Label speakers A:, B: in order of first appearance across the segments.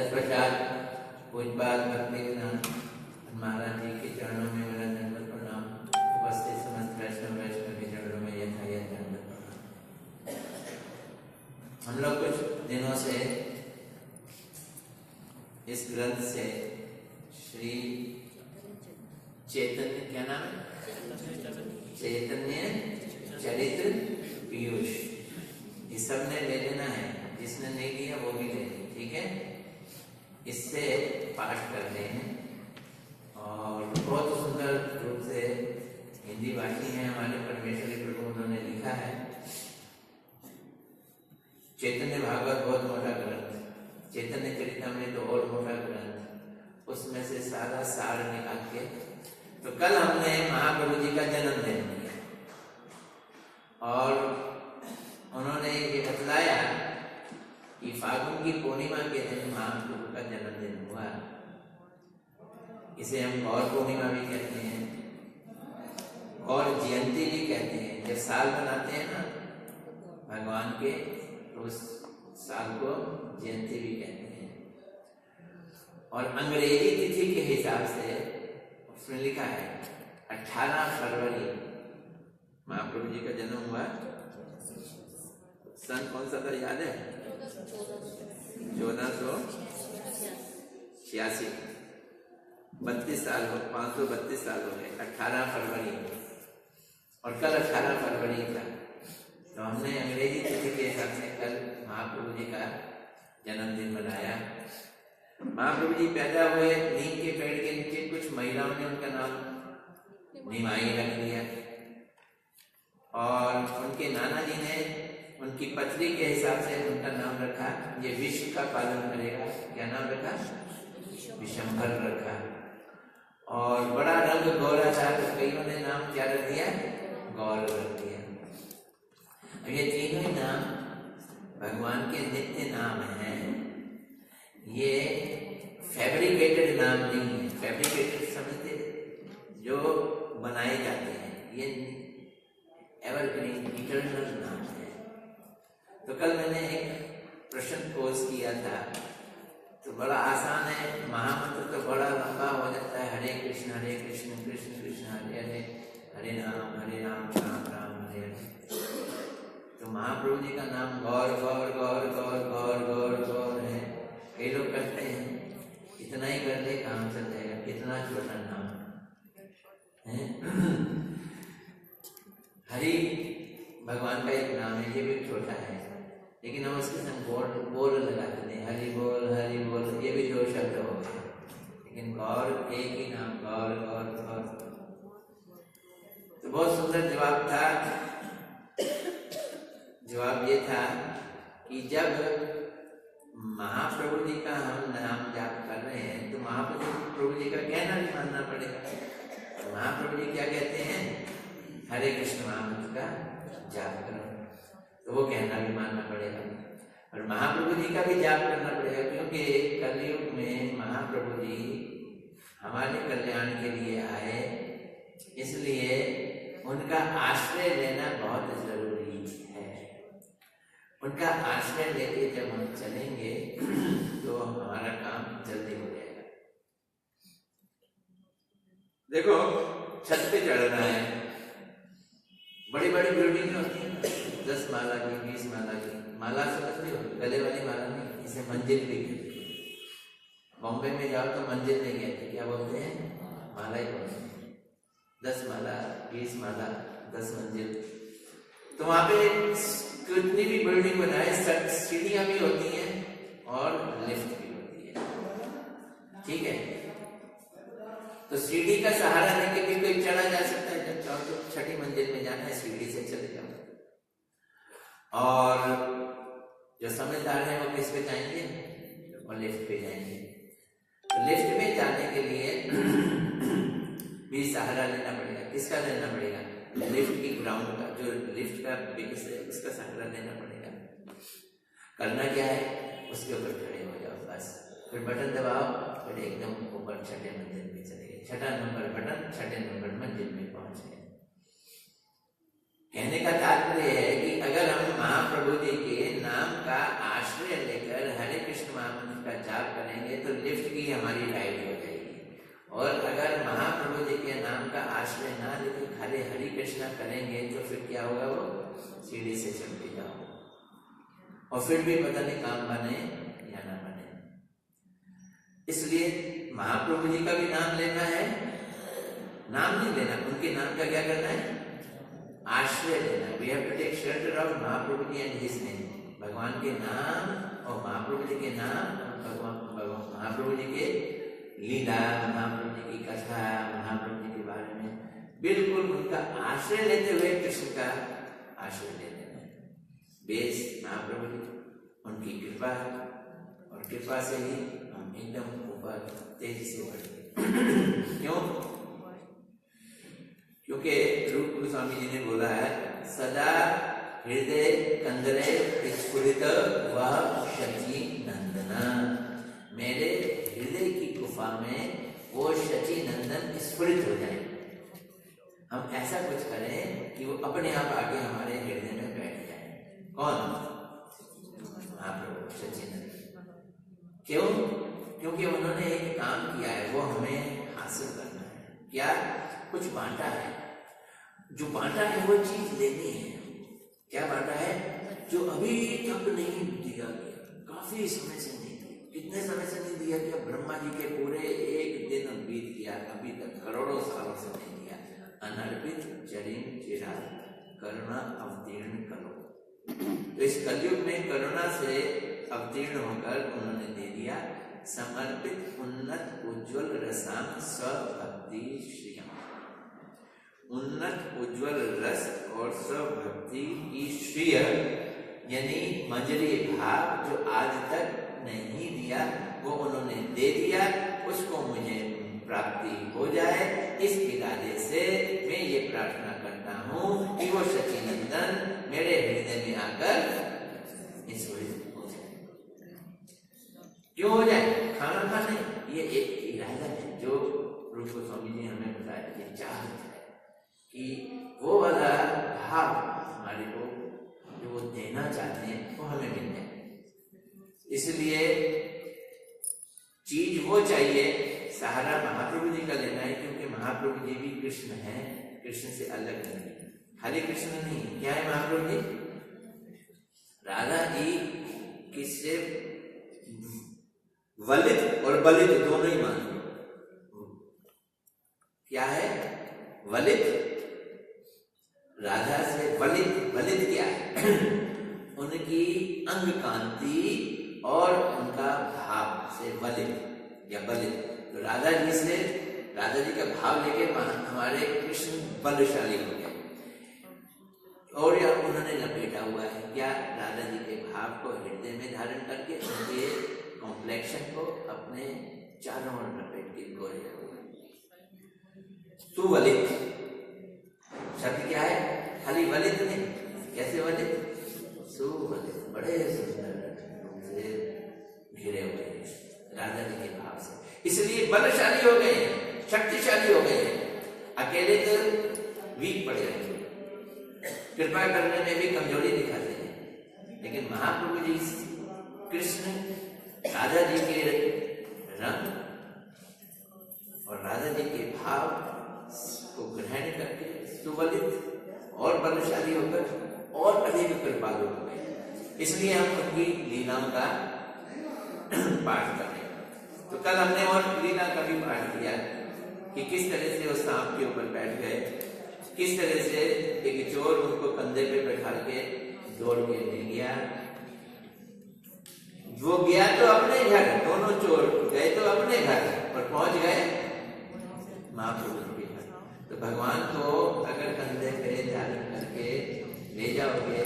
A: तत्पश्चात पूज्यपाद भक्तिवेदांत महाराज जी के चरणों में मेरा दंडवत प्रणाम। उपस्थित समस्त वैष्णव के चरणों में यथायथ दंडवत प्रणाम। हम लोग कुछ दिनों से इस ग्रंथ से श्री चैतन्य, क्या नाम है, चैतन्य चरित्र पीयूष, इस सब ने ले लेना है, जिसने नहीं लिया वो भी ले ले, ठीक है। इससे पाठ करते हैं और बहुत सुंदर रूप से हिंदी भाषी है हमारे परमेश्वरी प्रभु, उन्होंने लिखा है। चैतन्य भागवत बहुत मोटा ग्रंथ, चैतन्य चरितामृत तो और मोटा ग्रंथ, उसमें से सारा सार निकाल के। तो कल हमने महाप्रभु जी का जन्मदिन किया और उन्होंने ये बतलाया कि फागुन की पूर्णिमा के दिन महाप्रभु का जन्मदिन हुआ। इसे हम गौर पूर्णिमा भी कहते हैं और जयंती भी कहते हैं। जब साल बनाते हैं ना भगवान के, तो उस साल को जयंती भी कहते हैं। और अंग्रेजी तिथि के हिसाब से उसमें लिखा है 18 फरवरी महाप्रभु जी का जन्म हुआ। सन कौन सा था याद है? 1486, 32 साल हो, 532 साल हो गए। 18 फरवरी और कल 18 फरवरी था, तो हमने अंग्रेजी तिथि के हिसाब से कल महाप्रभु जी का जन्मदिन मनाया। महाप्रभु जी पैदा हुए नीम के पेड़ के नीचे, कुछ महिलाओं ने उनका नाम निमाई रख दिया और उनके नाना जी ने उनकी पत्नी के हिसाब से उनका नाम रखा, ये विश्व का पालन करेगा। क्या नाम रखा? विशंभर रखा। और बड़ा रंग गौरा था, तो कईयों ने नाम क्या रख दिया? गौर रख दिया। ये तीनों ही नाम भगवान के नित्य नाम हैं। ये फैब्रिकेटेड नाम नहीं है। फैब्रिकेटेड समझते, जो बनाए जाते हैं, ये एवरग्रीन इटर्नल नाम है। तो कल मैंने एक प्रश्न पोज किया था, तो बड़ा आसान है। महामंत्र तो बड़ा लंबा हो जाता है, हरे कृष्ण कृष्ण कृष्ण हरे हरे, हरे राम राम राम हरे हरे। तो महाप्रभु जी का नाम गौर गौर गौर गौर गौर गौर गौर है। कई लोग कहते हैं इतना ही कर ले काम चल जाएगा, कितना छोटा नाम है। हरि भगवान का एक नाम है, ये भी छोटा है, लेकिन हम उसके संग बोल लगाते हैं, हरि बोल, ये भी 2 शब्द हो गए। लेकिन गौर एक ही नाम, गौर गौर गौर। तो बहुत सुंदर जवाब था। जवाब ये था कि जब महाप्रभु जी का हम नाम जाप कर रहे हैं, तो महाप्रभु जी का कहना भी मानना पड़ेगा। महाप्रभु जी क्या कहते हैं? हरे कृष्ण महामंत्र का जाप करो, तो वो कहना भी मानना पड़ेगा। और महाप्रभु जी का भी जाप करना पड़ेगा, क्योंकि कलयुग में महाप्रभु जी हमारे कल्याण के लिए आए, इसलिए उनका आश्रय लेना बहुत जरूरी है। उनका आश्रय लेके जब हम चलेंगे तो हमारा काम जल्दी हो जाएगा। देखो, छत पे चढ़ना है, बड़ी बड़ी बिल्डिंग होती है, 10 माला की, 20 माला की माला समझते हो, गले वाली माला नहीं, इसे मंजिल भी कहते हैं। बॉम्बे में जाओ तो मंजिल नहीं कहते, क्या बोलते हैं? माला ही बोलते हैं। 10 माला, 20 माला, 10 मंजिल। तो वहां पे कितनी भी बिल्डिंग बनाए, सीढ़ियां भी होती हैं और लिफ्ट भी होती है, ठीक है। तो सीढ़ी का सहारा लेके भी कोई चढ़ा जा सकता है। जब चाहो तो 6ठी मंजिल में जाना है, सीढ़ी से चले जाओ। और जो समझदार है वो किस पे जाएंगे? और लिफ्ट पे जाएंगे। तो लिफ्ट में जाने के लिए भी सहारा लेना पड़ेगा। किसका लेना पड़ेगा? लिफ्ट की ग्राउंड का, जो लिफ्ट का बेस है, उसका सहारा लेना पड़ेगा। करना क्या है? उसके ऊपर खड़े हो जाओ बस, फिर बटन दबाओ, फिर एकदम ऊपर 6ठे मंजिल में चले गए। 6ठा नंबर बटन, 6ठे नंबर मंजिल में पहुंच गए। कहने का तात्पर्य है कि अगर हम महाप्रभु महाप्रभु जी के नाम का आश्रय लेकर हरे कृष्ण महामंत्र का जाप करेंगे तो लिफ्ट की हमारी राइड हो जाएगी। और अगर महाप्रभु जी के नाम का आश्रय ना लेकर खाली हरि कृष्णा करेंगे तो फिर क्या होगा, वो सीढ़ी से चलते जाओ और फिर भी पता नहीं काम बने या ना बने। इसलिए महाप्रभु जी का भी नाम लेना है, नाम नहीं लेना, उनके नाम का क्या करना है, आश्रय लेना। We have to take shelter of Mahaprabhu ji and his name। भगवान के नाम और महाप्रभु जी के नाम, महाप्रभु जी के लीला, महाप्रभु जी की कथा, महाप्रभु जी के बारे में बिल्कुल उनका आश्रय लेते हुए कृष्ण का आश्रय लेते हैं। बेस महाप्रभु जी, उनकी कृपा, और कृपा से ही हम एकदम ऊपर तेजी से बढ़े। क्यों? क्योंकि रूप गोस्वामी जी ने बोला है, सदा हृदय कंदरे स्फुरित वह शची नंदना। मेरे हृदय की गुफा में वो शची नंदन स्फुरित हो जाए। हम ऐसा कुछ करें कि वो अपने आप आके हमारे हृदय में बैठ जाए। कौन? महाप्रभु शची नंदन। क्यों? क्योंकि उन्होंने एक काम किया है, वो हमें हासिल करना है। क्या? कुछ बांटा है। जो बांटा है वो चीज लेनी है। क्या बांटा है? जो अभी तक नहीं दिया गया, काफी समय से नहीं दिया। कितने समय से नहीं दिया गया? ब्रह्मा जी के पूरे एक दिन बीत गया, अभी तक करोड़ों सालों से नहीं दिया। अनर्पित चरिम चिरा करुणा अवतीर्ण करो। तो इस कलयुग में करुणा से अवतीर्ण होकर उन्होंने दे दिया। समर्पित उन्नत उज्ज्वल रसाम स्वभक्ति श्रियम। उन्नत उज्ज्वल रस और स्वभक्ति की श्रिय यानी मंजरी भाव जो आज तक नहीं दिया वो उन्होंने दे दिया, उसको मुझे प्राप्ति हो जाए। इस इरादे से मैं ये प्रार्थना करता हूँ कि वो सच्चिदानंद मेरे हृदय में आकर इस हो जाए। क्यों हो जाए? खाना खाने, ये एक इरादा है जो रूप गोस्वामी जी हमें बताया। ये चाहत है कि वो वाला भाव हमारे को जो वो देना चाहते हैं वो हमें मिल जाए। इसलिए चीज वो चाहिए, सहारा महाप्रभु जी का लेना है, क्योंकि महाप्रभु जी भी कृष्ण है, कृष्ण से अलग नहीं, हरे कृष्ण नहीं। क्या है महाप्रभु जी? राधा जी किससे वलित और बलित दोनों ही मान। क्या है? वलित। राधा से वलित, वलित क्या है? उनकी अंग कांति और उनका भाव से वलित या बलित। तो राधा जी से, राधा जी का भाव लेके हमारे कृष्ण बलशाली हो गए और या उन्होंने लपेटा हुआ है। क्या? राधा जी के भाव को हृदय में धारण करके उनके कॉम्प्लेक्शन को अपने चारों ओर लपेट के गोरे हो गए। सुवलित शब्द क्या है? खाली वलित नहीं, कैसे वलित? सुवलित, बड़े सुंदर से घिरे हुए राधा जी के भाव से, इसलिए बलशाली हो गए, शक्तिशाली हो गए। अकेले तो वीक पड़े रहे, कृपा करने में भी कमजोरी दिखाते हैं। लेकिन महाप्रभु जी कृष्ण राधा जी के रंग और राधा जी के भाव को ग्रहण करके सुबलित और बलशाली होकर और अधिक कृपालु हो गए। इसलिए हम उनकी लीलाओं का पाठ करें। तो कल हमने और लीला का भी पाठ किया कि किस तरह से वो सांप के ऊपर बैठ गए, किस तरह से एक चोर उनको कंधे पे बैठा के दौड़ के ले गया। वो गया तो अपने घर, दोनों चोर गए तो अपने घर, पर पहुंच गए महाप्रभु के घर। तो भगवान को अगर कंधे पे धारण करके ले जाओगे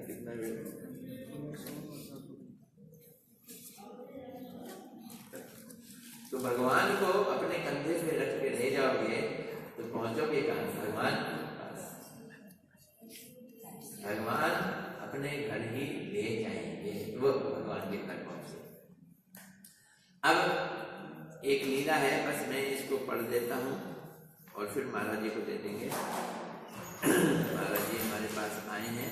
A: कितना तो भगवान को अपने कंधे पे रख के ले जाओगे तो पहुंचोगे कहां? भगवान भगवान अपने घर ही ले जाएंगे, वो भगवान के घर पहुंचे। अब एक लीला है, बस मैं इसको पढ़ देता हूं और फिर महाराज जी को दे देंगे। महाराज जी हमारे पास आए हैं।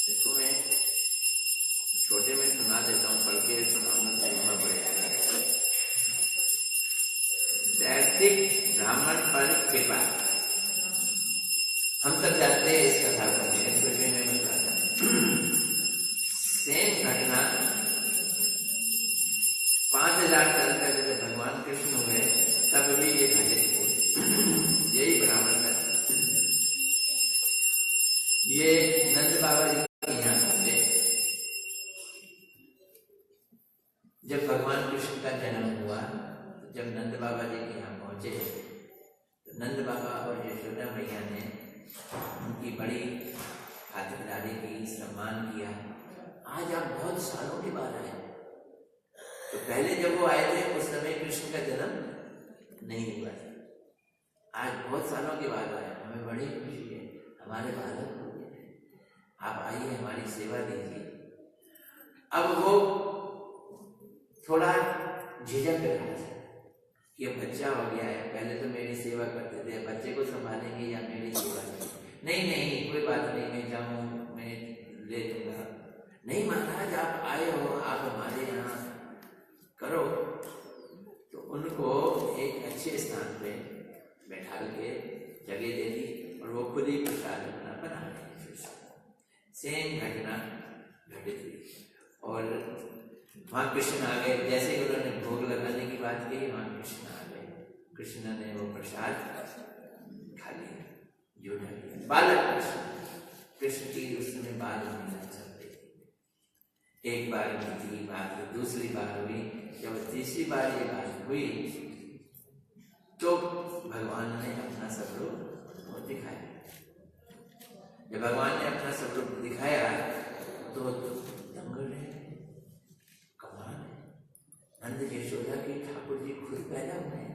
A: देखो मैं छोटे में सुना देता हूँ, पढ़ के सुनाऊंगा तो लंबा पड़ जाएगा। दैतिक ब्राह्मण पर कृपा, हम सब जानते हैं इस कथा को, फिर भी मैं बताता हूँ। सेम घटना 5000 साल पहले जब भगवान कृष्ण हुए तब भी ये घटित हुए। यही ब्राह्मण था। ये नंद बाबा जी यहाँ पहुंचे जब भगवान कृष्ण का जन्म हुआ। जब नंद बाबा जी के यहाँ पहुंचे तो नंद बाबा और यशोदा मैया ने उनकी बड़ी खातिरदारी की, सम्मान किया। आज आप बहुत सालों के बाद आए, तो पहले जब वो आए थे उस समय कृष्ण का जन्म नहीं हुआ था। आज बहुत सालों के बाद आए, हमें बड़ी खुशी है, हमारे बालक हो गए, आप आइए हमारी सेवा दीजिए। अब वो थोड़ा झिझक रहा था कि अब बच्चा हो गया है, पहले तो मेरी सेवा करते थे, बच्चे को संभालेंगे या मेरी सेवा करेंगे? नहीं कोई बात नहीं, मैं जाऊँ, मैं ले दूंगा। नहीं महाराज आप आए हो, आप हमारे यहाँ करो। तो उनको एक अच्छे स्थान पे बैठा के जगह दे दी और वो खुद ही प्रसाद अपना बना रहे। सेम घटना घटित हुई और वहाँ कृष्ण आ गए। जैसे ही उन्होंने भोग लगाने की बात कही, वहाँ कृष्ण आ गए। कृष्ण ने वो प्रसाद खा लिया, जो लिया। बालक कृष्ण की उस समय बाल मिला चलते थे। एक बार बीती बात, दूसरी बार हुई, जब तीसरी बार ये बात हुई तो भगवान ने अपना स्वरूप दिखाया। जब भगवान ने अपना स्वरूप दिखाया तो दंगल है, कमाल है। नंद यशोदा के ठाकुर जी खुद पैदा हुए हैं।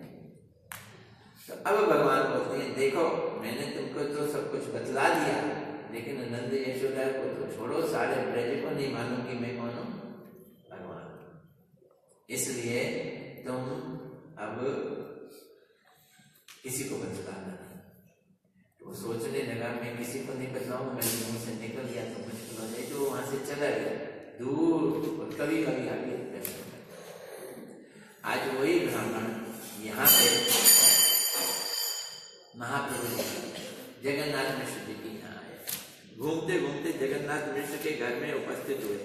A: तो अब भगवान बोलते हैं देखो मैंने तुमको तो सब कुछ बतला दिया, लेकिन नंद यशोदा को तो छोड़ो, सारे ब्रज को नहीं मालूम कि मैं कौन हूं, भगवान। इसलिए तुम अब किसी को बतलाना नहीं। तो सोचने लगा मैं किसी को नहीं बतलाऊं, मेरे मुंह से निकल गया तो मुश्किल हो जाए। तो वहां से चला गया दूर और कभी कभी आगे। आज वही ब्राह्मण यहाँ पे महाप्रभु जगन्नाथ मिश्र जी के यहाँ आए। घूमते घूमते जगन्नाथ मिश्र के घर में उपस्थित हुए।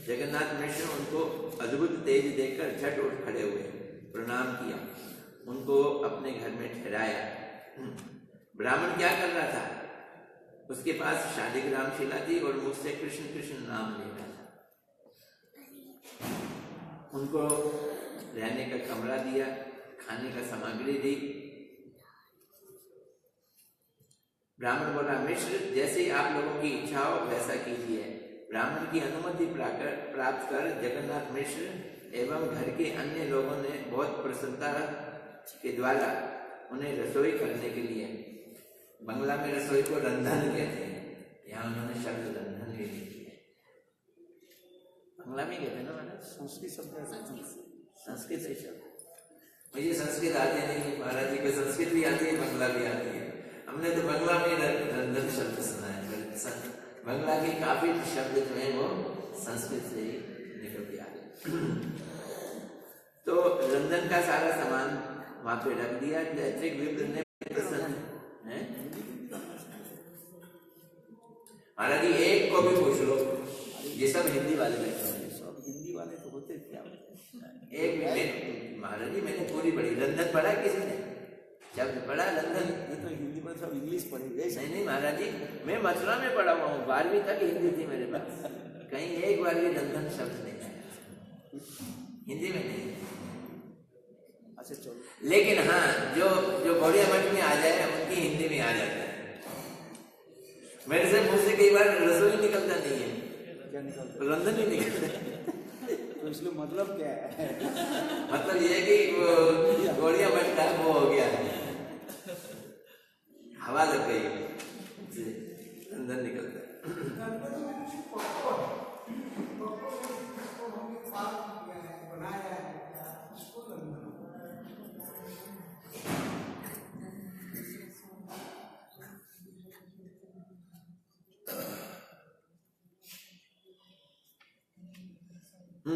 A: जगन्नाथ मिश्र उनको अद्भुत तेज देखकर झट उठ खड़े हुए, प्रणाम किया, उनको अपने घर में ठहराया। ब्राह्मण क्या कर रहा था? उसके पास शालिग्राम शिला थी और मुझसे कृष्ण कृष्ण नाम ले रहा था। उनको रहने का कमरा दिया, खाने का सामग्री दी। ब्राह्मण बोला मिश्र जैसे आप लोगों की इच्छा हो वैसा कीजिए। ब्राह्मण की अनुमति प्राप्त कर जगन्नाथ मिश्र एवं घर के अन्य लोगों ने बहुत प्रसन्नता के द्वारा उन्हें रसोई करने के लिए, बंगला में रसोई को रंधन कहते हैं, यहाँ उन्होंने शब्द रंधन ले लिया। बंगला में कहते हैं ना, संस्कृत शब्द, संस्कृत है शब्द। मुझे संस्कृत आती नहीं है, महाराज जी को संस्कृत भी आती है, बंगला भी आती है। हमने तो बंगला में रंधन शब्द सुना है। बंगला के काफी शब्द जो है वो संस्कृत से ही निकल के आ गए। तो रंधन का सारा सामान वहां पे रख दिया। दैत्रिक विप्र ने प्रसन्न है। महाराज जी एक को भी पूछ लो, ये सब हिंदी वाले बैठे हैं, सब हिंदी वाले तो होते क्या? एक महाराज जी मैंने पूरी पढ़ी। रंधन पढ़ा किसी ने? शब्द पढ़ा रंधन?
B: तो हिंदी में सब इंग्लिश पढ़ी।
A: नहीं महाराज जी, मैं मथुरा में पढ़ा हुआ हूँ, 12वीं तक हिंदी थी मेरे पास, कहीं एक बार भी रंधन शब्द नहीं आया, हिंदी में नहीं।
B: अच्छा चलो,
A: लेकिन हाँ जो जो गौड़िया मठ में आ जाए उनकी हिंदी में आ जाता है। मेरे से मुंह से कई बार रसोई निकलता नहीं है,
B: क्या निकलता?
A: रंधन ही निकलता।
B: तो इसलिए मतलब क्या है?
A: मतलब ये है कि गौड़िया मठ का वो हो गया है, हवा लग गई, रंधन निकलता है। अब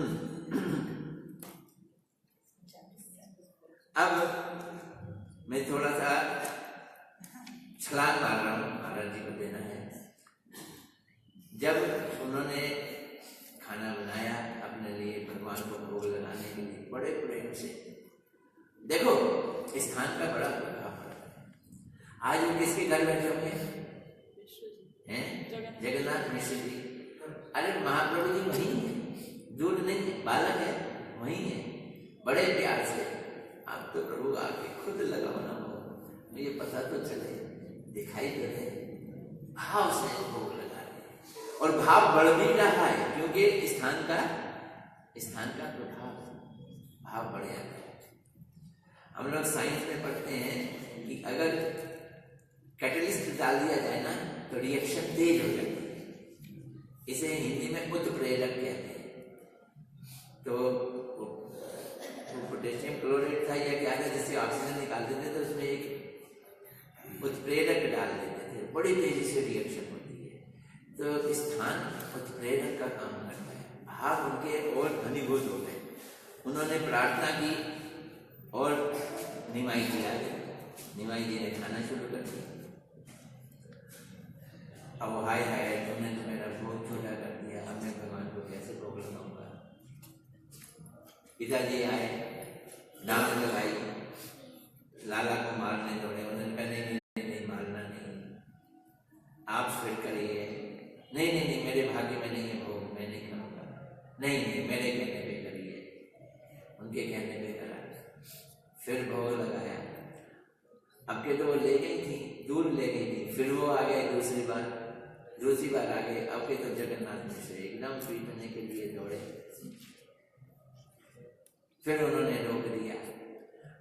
A: मैं थोड़ा सा छलांग मार रहा हूँ, महाराज जी को देना है। जब उन्होंने खाना बनाया अपने लिए, भगवान को भोग लगाने के लिए बड़े प्रेम से, देखो स्थान का बड़ा प्रभाव पड़ता है। आज वो किसके घर बैठे होंगे हैं? जगन्नाथ मिश्र जी। अरे महाप्रभु जी वहीं है, दूर नहीं है, बालक है वहीं है, बड़े प्यार से। आप तो प्रभु आके खुद लगाओ ना, मुझे पता तो चले, दिखाई तो दे, भाव से भोग लगा रहे। और भाव बढ़ भी रहा है क्योंकि स्थान का प्रभाव, भाव बढ़ जाता है। हम लोग साइंस में पढ़ते हैं कि अगर कैटलिस्ट डाल दिया जाए ना तो रिएक्शन तेज हो जाती है। इसे हिंदी में उत्प्रेरक कहते हैं। तो पोटेशियम क्लोराइड था या क्या था, जिससे ऑक्सीजन निकाल देते थे, उसमें एक उत्प्रेरक डाल देते थे, बड़ी तेजी से रिएक्शन होती है। तो स्थान उत्प्रेरक का काम करता है, भाव उनके और घनीभूत हो गए। उन्होंने प्रार्थना की और निमाई जी आ गए। निमाई जी ने खाना शुरू कर दिया। अब हाय हाय, तुमने तो मेरा भोग छोटा कर दिया, अब मैं भगवान को कैसे भोग लगाऊंगा। पिताजी आए, डांट लगाई, लाला को मारने दौड़े। उन्होंने कहा नहीं, मारना नहीं, आप फिर करिए। नहीं, मेरे भाग्य में नहीं है भोग, मैं नहीं खाऊंगा। नहीं, मेरे कहने पे करिए। उनके कहने पे करा, फिर भोग लगाया। अब के तो वो ले गई थी, दूर ले गई थी, फिर वो आ गए दूसरी बार आ गए। अब के तो जगन्नाथ मिश्र एकदम पीटने के लिए दौड़े। फिर उन्होंने रोक दिया।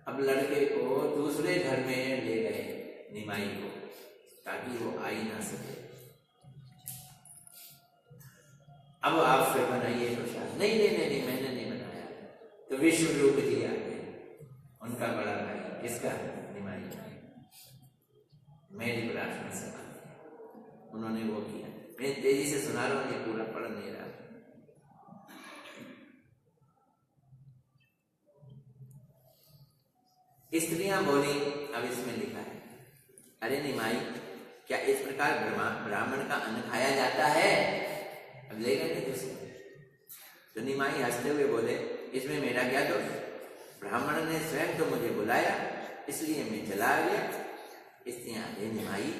A: अब लड़के को दूसरे घर में ले गए, निमाई को, ताकि वो आ ही ना सके। अब आप फिर बनाइए प्रसाद। नहीं, मैंने नहीं बनाया। तो विश्व रूप जी आ गए, उनका बड़ा भाई। किसका? निमाई का। मेरी प्रार्थना से उन्होंने वो किया। मैं तेजी से सुना रहा हूँ, ये पूरा पढ़ नहीं रहा। स्त्रियां बोली, अब इसमें लिखा है, अरे निमाई, क्या इस प्रकार ब्राह्मण का अन्न खाया जाता है? अब ले गए दूसरे। तो निमाई हंसते हुए बोले, इसमें मेरा क्या दोष? ब्राह्मण ने स्वयं तो मुझे बुलाया, इसलिए मैं चला गया। स्त्रियां, अरे निमाई,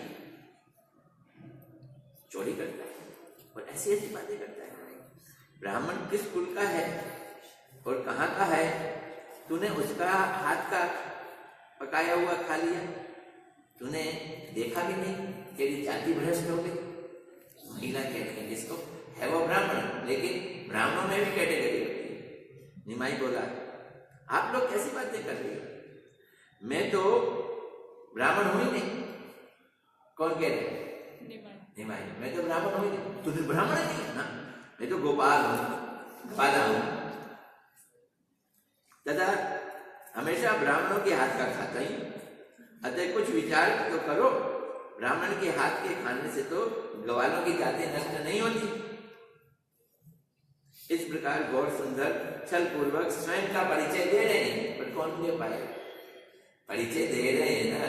A: चोरी करता है और ऐसी ऐसी बातें करता है। ब्राह्मण किस कुल का है और कहाँ का है? तूने उसका हाथ का पकाया हुआ खा लिया, तूने देखा भी नहीं, तेरी जाति भ्रष्ट हो गई। महिला कहते हैं जिसको है वो ब्राह्मण, लेकिन ब्राह्मणों में भी कैटेगरी होती है। निमाई बोला, आप लोग कैसी बातें कर रही हो? मैं तो ब्राह्मण हूं ही नहीं। कौन कह रहे? निमाई, मैं तो ब्राह्मण हूं ही नहीं। तू तो ब्राह्मण नहीं है ना? मैं तो गोपाल हूं, पाला हूं। तथा हमेशा ब्राह्मणों के हाथ का खाता ही, अतः कुछ विचार तो करो। ब्राह्मण के हाथ के खाने से तो ग्वालों की जाति नष्ट नहीं होती। इस प्रकार गौर सुंदर छल पूर्वक स्वयं का परिचय दे रहे हैं, पर कौन दे पाए? परिचय दे रहे हैं ना,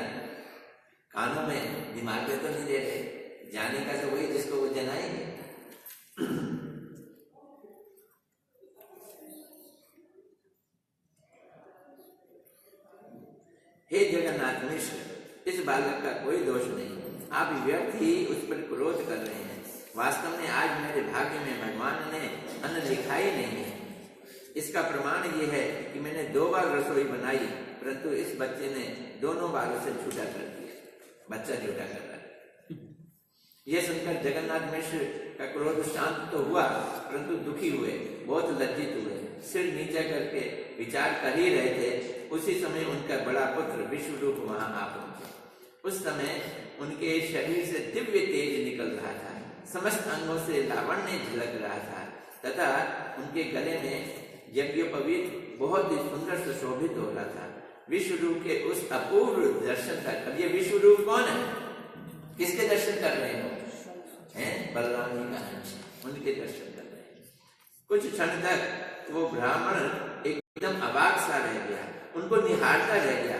A: कानों में, दिमाग में तो नहीं दे रहे। जाने का तो वही जिसको वो जनाएंगे। हे जगन्नाथ मिश्र, इस बालक का कोई दोष नहीं, आप व्यर्थ ही उस पर क्रोध कर रहे हैं। वास्तव में आज मेरे भाग्य में भगवान ने अन्न लिखा ही नहीं है। इसका प्रमाण ये है कि मैंने 2 बार रसोई बनाई, परंतु इस बच्चे ने दोनों बारों से झूठा कर दिया। बच्चा झूठा कर रहा है। यह सुनकर जगन्नाथ मिश्र का क्रोध शांत तो हुआ, परंतु दुखी हुए, बहुत लज्जित हुए। सिर नीचे करके विचार कर ही रहे थे, उसी समय उनका बड़ा पुत्र विश्वरूप वहां आ पहुंचे। उस समय उनके शरीर से दिव्य तेज निकल रहा था, समस्त अंगों से लावण्य झलक रहा था, तथा उनके गले में यज्ञोपवीत बहुत ही सुंदर सुशोभित हो रहा था। विश्वरूप के उस अपूर्व दर्शन का, अब ये विश्वरूप कौन है? किसके दर्शन कर रहे हो? हैं? बलराम जी का अंश, उनके दर्शन कर रहे हैं। कुछ क्षण तक तो वो ब्राह्मण एकदम अबाक सा रह गया, उनको निहारता रह गया।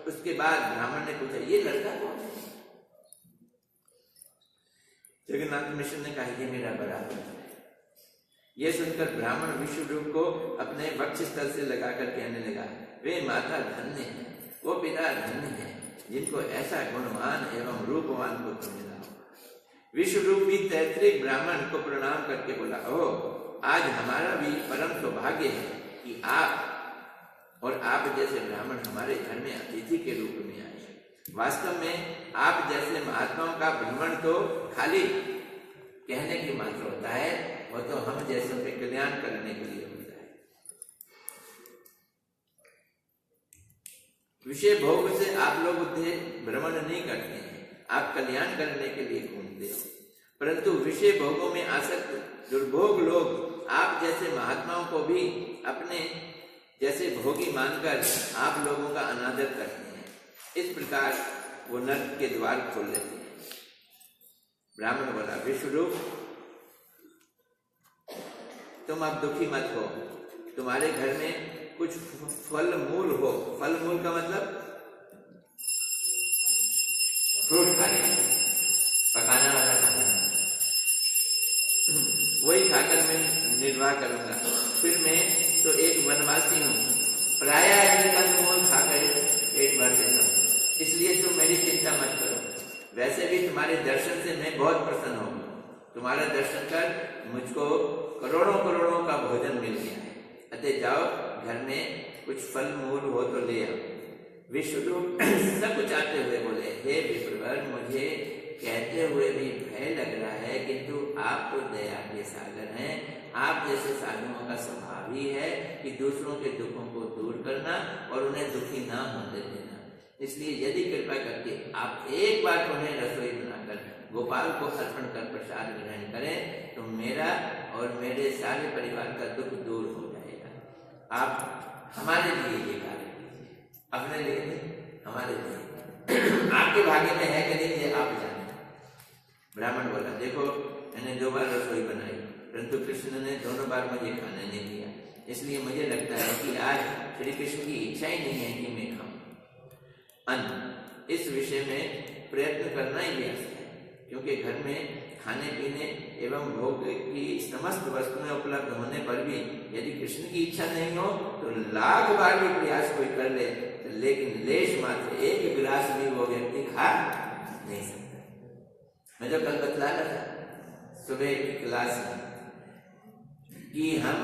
A: उसके बाद ब्राह्मण ने पूछा, ये लड़का कौन है? जगन्नाथ मिश्र ने कहा, ये मेरा बड़ा पुत्र है। यह सुनकर ब्राह्मण विश्वरूप को अपने वक्ष स्थल से लगाकर कहने लगा, वे माता धन्य है, वो पिता धन्य है, जिनको ऐसा गुणवान एवं रूपवान पुत्र मिला। विश्वरूप भी तैत्रिक ब्राह्मण को प्रणाम करके बोला, ओह, आज हमारा भी परम सौभाग्य है कि आप और आप जैसे ब्राह्मण हमारे घर में अतिथि के रूप में आए। वास्तव में आप जैसे महात्माओं का भ्रमण तो खाली कहने की मात्र होता है, वो तो हम जैसों के कल्याण करने के लिए होता है। विषय भोग से आप लोग भ्रमण नहीं करते हैं, आप कल्याण करने के लिए घूमते हो। परंतु विषय भोगों में आसक्त दुर्भोग लोग आप जैसे महात्माओं को भी अपने जैसे भोगी मानकर आप लोगों का अनादर करते हैं। इस प्रकार वो नर्क के द्वार खोल लेते हैं। ब्राह्मण बोला, विश्वरूप, तुम अब दुखी मत हो, तुम्हारे घर में कुछ फल मूल हो। फल मूल का मतलब फ्रूट खाने, पकाना वाला खाना, वही खाकर मैं निर्वाह करूंगा। फिर मैं तो एक वनवासी हूँ, प्रायः ही कंदमूल खाकर पेट भर देता हूँ, इसलिए तुम मेरी चिंता मत करो। वैसे भी तुम्हारे दर्शन से मैं बहुत प्रसन्न हूँ। तुम्हारा दर्शन कर मुझको करोड़ों करोड़ों का भोजन मिल गया है। अतः जाओ, घर में कुछ फल मूल हो तो ले आओ। विश्वरूप सब चाहते हुए बोले, हे विप्रवर, मुझे कहते हुए भी भय लग रहा है, किंतु आप तो दया के सागर हैं। आप जैसे साधुओं का स्वभाव ही है कि दूसरों के दुखों को दूर करना और उन्हें दुखी ना होने देना। इसलिए यदि कृपा करके आप एक बार उन्हें रसोई बनाकर गोपाल को अर्पण कर प्रसाद ग्रहण करें, तो मेरा और मेरे सारे परिवार का दुख दूर हो जाएगा। आप हमारे लिए ये कार्य कीजिए, अपने लिए नहीं, हमारे लिए। आपके भाग्य में है कि नहीं, ये आप जाने। ब्राह्मण बोला, देखो, मैंने 2 बार रसोई बनाई, परंतु कृष्ण ने दोनों बार मुझे खाने नहीं दिया। इसलिए मुझे लगता है कि आज श्री कृष्ण की इच्छा ही नहीं है कि मैं खाऊं अन्न। इस विषय में प्रयत्न करना ही व्यर्थ है, क्योंकि घर में खाने पीने एवं भोग की समस्त वस्तुएं उपलब्ध होने पर भी यदि कृष्ण की इच्छा नहीं हो तो लाख बार भी प्रयास कोई कर ले, लेकिन लेश मात्र एक गिलास भी वो व्यक्ति खा नहीं सकता। मैं जो कल बतला रहा था सुबह की क्लास में कि हम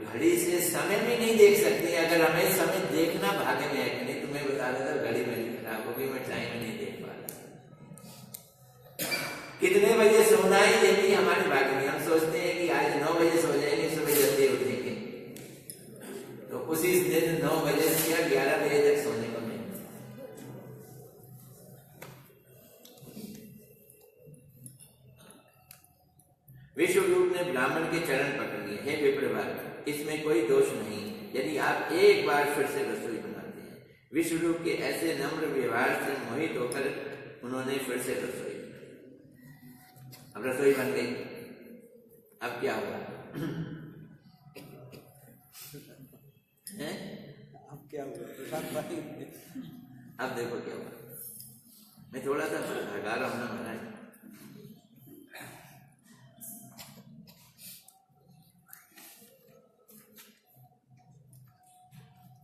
A: घड़ी से समय भी नहीं देख सकते। अगर हमें समय देखना भाग्य में है कि नहीं, तो मैं बता रहा था घड़ी मेरी खराब हो गई, मैं टाइम नहीं देख पा रहा। कितने बजे सोना है ये भी हमारे भाग्य में। हम सोचते हैं कि आज 9 बजे सो जाएंगे, सुबह जल्दी उठेंगे, तो उसी दिन 9 बजे से या 11 बजे तक सोने को मिलता। विश्वरूप ने ब्राह्मण के चरण पकड़ लिए, हे विप्रवर, इसमें कोई दोष नहीं यदि आप एक बार फिर से रसोई बनाते हैं। विश्वरूप के ऐसे नम्र व्यवहार से मोहित होकर उन्होंने फिर से रसोई। अब रसोई बन गई, अब क्या हुआ?
B: अब क्या हुआ?
A: अब देखो क्या हुआ। मैं थोड़ा सा भगा रहा हूं ना महाराज।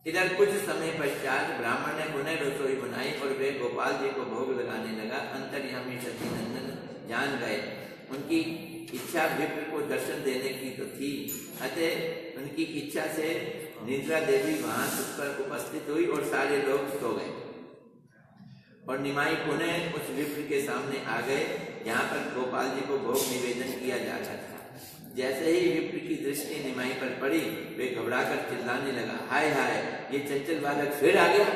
A: इधर कुछ समय पश्चात ब्राह्मण ने पुनः रसोई बनाई और वे गोपाल जी को भोग लगाने लगा। अंतर्यामी सतीनंदन जान गए, उनकी इच्छा विप्र को दर्शन देने की तो थी, अतः उनकी इच्छा से निद्रा देवी वहां पर उपस्थित हुई और सारे लोग सो गए। और निमाई पुनः उस विप्र के सामने आ गए जहाँ पर गोपाल जी को भोग निवेदन किया जा रहा था। जैसे ही विप्र की दृष्टि निमाई पर पड़ी, वे घबराकर चिल्लाने लगा, हाय हाय, ये चंचल बालक फिर आ गया।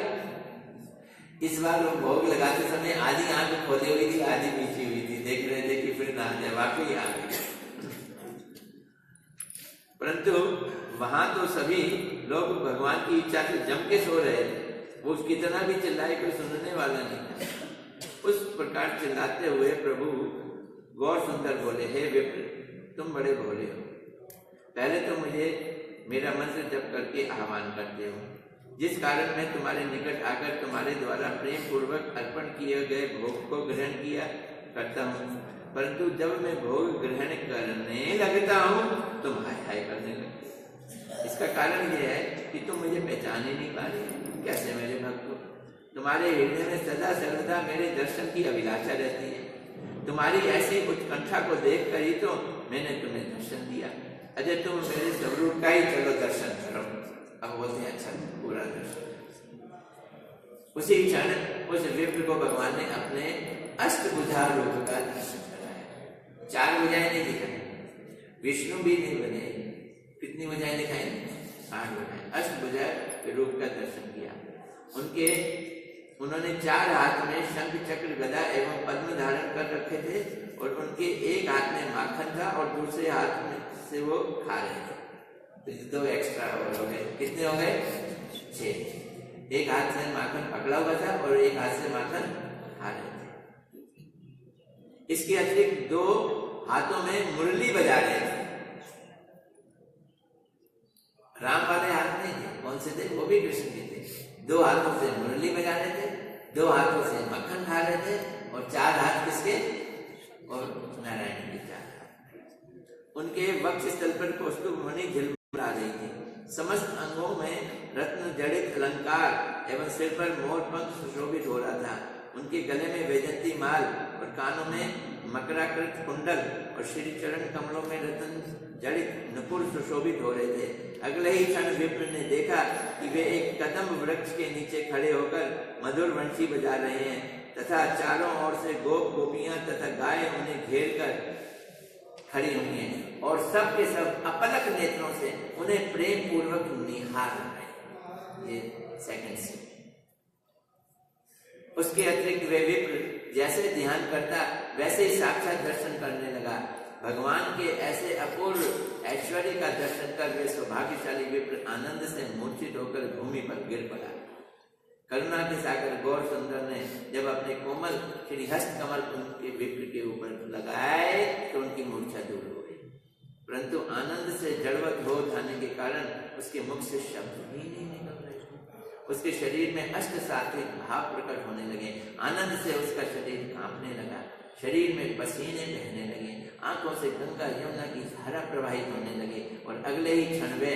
A: इस बार वो भोग लगाते समय आधी आंख खोली हुई थी, आधी मीची हुई थी, देख रहे थे कि फिर ना जाए, वाकई आ गया। परंतु वहां तो सभी लोग भगवान की इच्छा से जम के सो रहे थे। वो कितना भी चिल्लाए, कोई सुनने वाला नहीं था। उस प्रकार चिल्लाते हुए प्रभु गौर सुंदर बोले, हे विप्र, तुम बड़े भोले हो, पहले तो मुझे मेरा मंत्र जप करके आह्वान करते हो, जिस कारण मैं तुम्हारे निकट आकर तुम्हारे द्वारा प्रेम पूर्वक अर्पण किए गए भोग को ग्रहण किया करता हूँ, परंतु जब मैं भोग ग्रहण करने लगता हूँ तुम हाय हाय करने लगते। इसका कारण यह है कि तुम मुझे पहचान ही नहीं पा रहे। कैसे मेरे भक्त हो? तुम्हारे हृदय में सदा सर्वदा मेरे दर्शन की अभिलाषा रहती है। तुम्हारी ऐसी उत्कंठा को देख कर ही तो मैंने तुम्हें दर्शन दिया। अजय तुम मेरे स्वरूप का ही चलो दर्शन करो। अब बोलते हैं अच्छा पूरा दर्शन। उसी क्षण उस विप्र को भगवान ने अपने अष्टभुजा रूप का दर्शन कराया। 4 भुजाएं नहीं दिखाई, विष्णु भी नहीं बने। कितनी भुजाएं दिखाई? 8 भुजाएं। अष्टभुजा के रूप का दर्शन किया। उन्होंने 4 हाथ में शंख चक्र गदा एवं पद्म धारण कर रखे थे और उनके एक हाथ में माखन था और दूसरे हाथ में से वो खा रहे थे। तो 2 एक्स्ट्रा हो गए। कितने हो गए? 6। एक हाथ से माखन पकड़ा हुआ था और एक हाथ से माखन खा रहे थे। इसके अतिरिक्त 2 हाथों में मुरली बजा रहे थे। राम वाले हाथ नहीं थे। कौन से थे? वो भी कृष्ण के थे। 2 हाथों से मुरली बजा रहे थे, 2 हाथों से मक्खन खा रहे थे और 4 हाथ किसके? और नारायण के 4 हाथ। उनके वक्ष स्थल पर कौस्तुभ मणि झिलमिला रही थी। समस्त अंगों में रत्न जड़ित अलंकार एवं सिर पर मोर पंख सुशोभित हो रहा था। उनके गले में वैजंती माल और कानों में मकराकृत कुंडल और श्री चरण कमलों में रत्न जड़ित नुपुर सुशोभित हो रहे थे। अगले ही क्षण विप्र ने देखा कि वे एक कदम्ब वृक्ष के नीचे खड़े होकर मधुर वंशी बजा रहे हैं तथा चारों ओर से गोप गोपियां तथा गाय उन्हें घेर कर खड़ी हुई हैं और सब के सब अपलक नेत्रों से उन्हें प्रेम पूर्वक निहार रहे। ये सेकंड सीन। उसके अतिरिक्त वे विप्र जैसे ध्यान करता वैसे ही साक्षात दर्शन करने लगा। भगवान के ऐसे अपूर्व ऐश्वर्य का दर्शन कर वे सौभाग्यशाली विप्र आनंद से मूर्छित होकर भूमि पर गिर पड़ा। करुणा के सागर गौर सुंदर ने जब अपने कोमल श्रीहस्त कमल उनके विप्र के ऊपर लगाए तो उनकी मूर्छा दूर हो गई, परंतु आनंद से जड़वत हो जाने के कारण उसके मुख से शब्द ही नहीं निकल रहे। उसके शरीर में अष्ट सात्विक भाव प्रकट होने लगे। आनंद से उसका शरीर कांपने लगा, शरीर में पसीने बहने लगे, आंखों से गंगा यमुना की धारा प्रवाहित होने लगे और अगले ही क्षण वे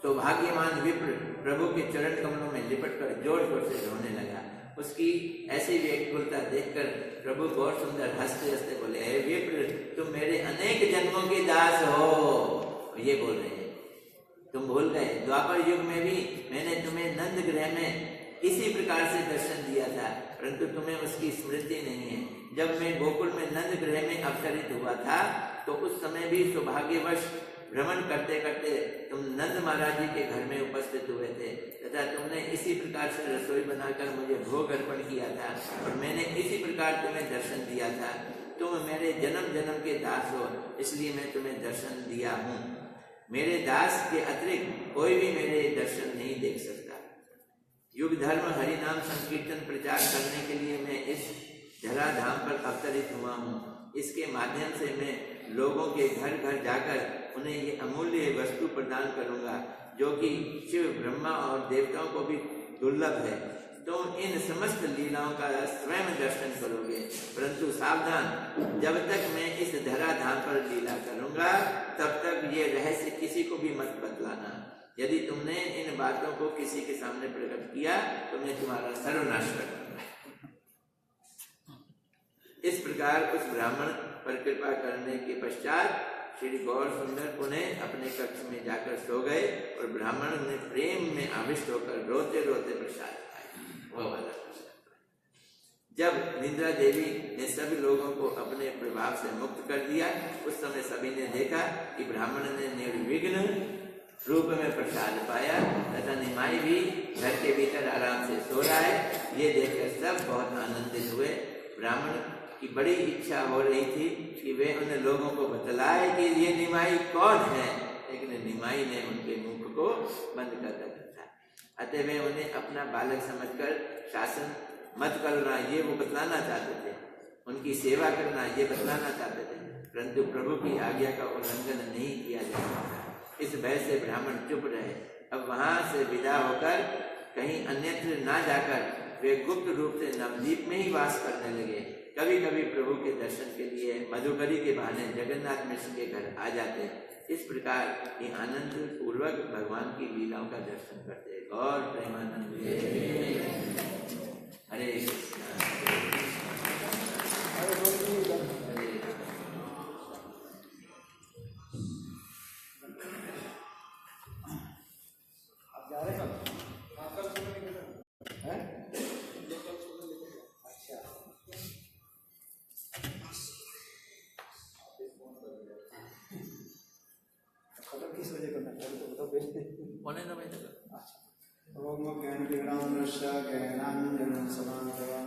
A: तो भाग्यवान विप्र प्रभु के चरण कमलों में लिपटकर जोर जोर से रोने लगा। उसकी ऐसी व्याकुलता देखकर प्रभु गौर सुंदर हंसते हंसते बोले, हे विप्र तुम मेरे अनेक जन्मों के दास हो। ये बोल रहे हैं तुम भूल गए, द्वापर युग में भी मैंने तुम्हें नंद गृह में इसी प्रकार से दर्शन दिया था, परंतु तुम्हें उसकी स्मृति नहीं है। जब मैं गोकुल में नंद गृह में अवतरित हुआ था तो उस समय भी सौभाग्यवश भ्रमण करते करते तुम नंद महाराज जी के घर में उपस्थित हुए थे तथा तुमने इसी प्रकार से रसोई बनाकर मुझे भोग अर्पण किया था और मैंने इसी प्रकार तुम्हें दर्शन दिया था। तुम मेरे जन्म जन्म के दास हो, इसलिए मैं तुम्हें दर्शन दिया हूँ। मेरे दास के अतिरिक्त कोई भी मेरे दर्शन नहीं देख सकता। युग धर्म हरि नाम संकीर्तन प्रचार करने के लिए मैं इस धरा धाम पर अवतरित हुआ हूँ। इसके माध्यम से मैं लोगों के घर घर जाकर उन्हें ये अमूल्य वस्तु प्रदान करूंगा जो कि शिव ब्रह्मा और देवताओं को भी दुर्लभ है। तुम इन समस्त लीलाओं का स्वयं दर्शन करोगे, परंतु सावधान, जब तक मैं इस धरा धाम पर लीला करूंगा तब तक ये रहस्य किसी को भी मत बतलाना। यदि तुमने इन बातों को किसी के सामने प्रकट किया तो मैं तुम्हारा सर्वनाश कर दूंगा। इस प्रकार उस ब्राह्मण पर कृपा करने के पश्चात श्री गौर सुंदर पुनः अपने कक्ष में जाकर सो गए और ब्राह्मण ने प्रेम में आविष्ट होकर रोते रोते प्रसाद खाया। वो वाला जब निद्रा देवी ने सभी लोगों को अपने प्रभाव से मुक्त कर दिया, उस समय सभी ने देखा कि ब्राह्मण ने निर्विघ्न रूप में प्रसाद पाया तथा निमाई भी घर के भीतर आराम से सो रहा है। ये देखकर सब बहुत आनंदित हुए। ब्राह्मण की बड़ी इच्छा हो रही थी कि वे उन लोगों को बतलाए कि ये निमाई कौन है, लेकिन निमाई ने उनके मुख को बंद कर रखा था। अतः वे उन्हें अपना बालक समझकर शासन मत करना ये वो बतलाना चाहते थे। उनकी सेवा करना ये बतलाना चाहते थे, परंतु प्रभु की आज्ञा का उल्लंघन नहीं किया जाता। इस भय से ब्राह्मण चुप रहे। अब वहां से विदा होकर कहीं अन्यत्र ना जाकर वे गुप्त रूप से नवद्वीप में ही वास करने लगे। कभी कभी प्रभु के दर्शन के लिए मधुकरी के बहाने जगन्नाथ मिश्र के घर आ जाते। इस प्रकार ये आनंद पूर्वक भगवान की लीलाओं का दर्शन करते। गौर प्रेमानंद हरे कृष्णा।
B: आप जा रहे हैं हैं? अच्छा खत्म किस वजह करना है तो बताओ बेचते
A: पौने 9 बजे तक।
B: ओम ज्ञानविज्ञानस्य ज्ञानाञ्जनशलाकया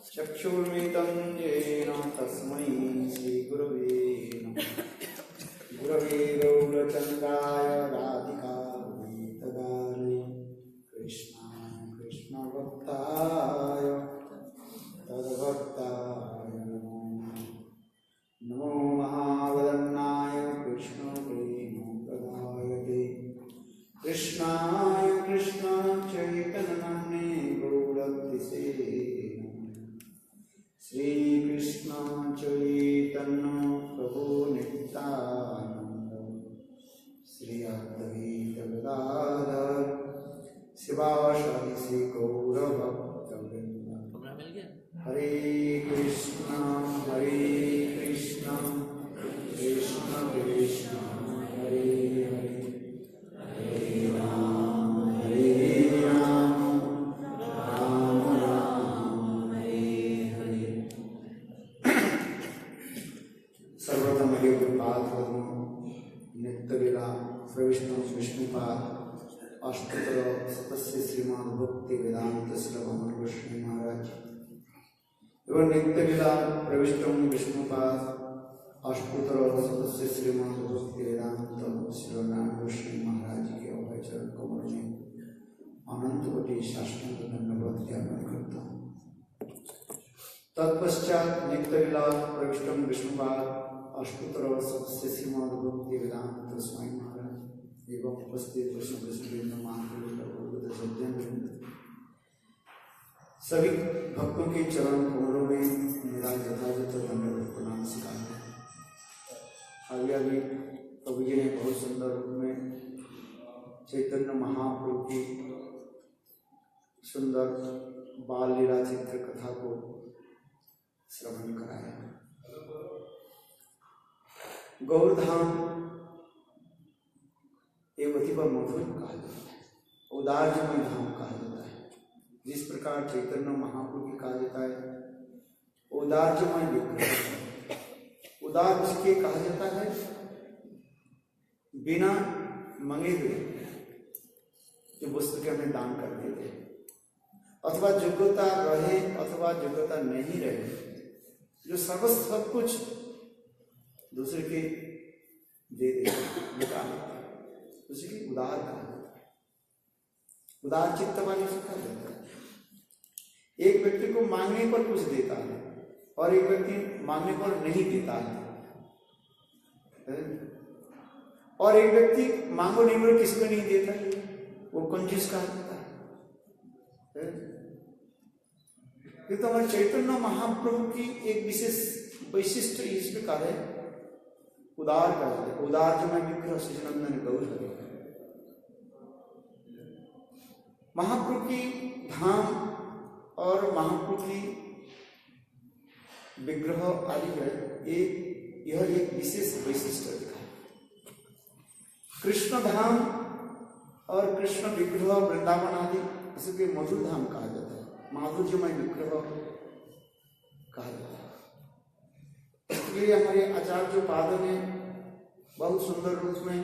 B: चक्षुर्मिलितं येन तस्मै श्रीगुरवे नमः। गुरवे गौरचन्द्राय राधिकायै तदालये कृष्णाय कृष्णभक्ताय तद्भक्ताय नमो नमो महावदन्नाय कृष्णप्रेमप्रदायते कृष्णाय कृष्ण चैतन्यनाम्ने गौरतिसे श्रीकृष्ण चैतन्य प्रभु नित्यानंद श्री अद्वैत गदाधर शिवासादि श्री गौरभक्तवृंद।
A: कमरा मिल गया।
B: हरे कृष्ण कृष्ण कृष्ण हरे हरे हरे राम राम राम हरे हरे। सर्वप्रथम हरि गुरुपाद नित्यलीला प्रविष्णु विष्णुपाद अष्टोत्तर सतस्य श्रीमान भक्ति वेदांत श्रवण गोस्वामी महाराज एवं नित्यलीला प्रविष्णु विष्णुपाद अष्टोत्तर सदस्य श्रीमान भक्ति वेदांत श्रवण गोस्वामी महाराज के अभय चरण कमल में अनंत कोटि साष्टांग दंडवत ज्ञापन करता हूँ। तत्पश्चात नित्यलीला प्रविष्णु विष्णुपाद अष्टोत्तर सदस्य श्रीमान भक्ति वेदांत स्वामी महाराज एवं उपस्थित सभी भक्तों के चरण कमलों में मेरा यथायथ दंडवत प्रणाम सिखाते हैं। अभी प्रभु जी ने बहुत सुंदर रूप में चैतन्य महाप्रभु की सुंदर बाल लीला चित्र कथा को श्रवण कराया। गौरधाम एक अति पर मधुर कहा जाता है, औदार्यमय धाम कहा जाता है। जिस प्रकार चैतन्य महाप्रभु की कहा जाता है औदार्यमय विग्रह, उदार उसके कहा जाता है बिना मंगे हुए जो वस्तु के हमें दान कर देते हैं, अथवा योग्यता रहे अथवा योग्यता नहीं रहे, जो सर्वस्व सब कुछ दूसरे के दे देते हैं, उसी की उदार कहा जाता है। उदार चित्त वाले से कहा जाता है। एक व्यक्ति को मांगने पर कुछ देता है और एक व्यक्ति मांगने पर नहीं देता है, और एक व्यक्ति मांगो नहीं पर किसको नहीं देता है, वो कंजूस कहा जाता है। ये तो हमारे चैतन्य महाप्रभु की एक विशेष वैशिष्ट इस प्रकार है, उदार का है। उदार जो मैं विग्रह सचिनंदन गौर है। महाप्रभु की धाम और महाप्रभु की विग्रह आदि है, यह एक विशेष वैशिष्ट दिखा। कृष्ण धाम और कृष्ण विग्रह वृंदावन आदि इसके मधुर धाम कहा जाता है, माधुर्यमय विग्रह कहा जाता है। इसलिए हमारे आचार्य पादों ने बहुत सुंदर रूप में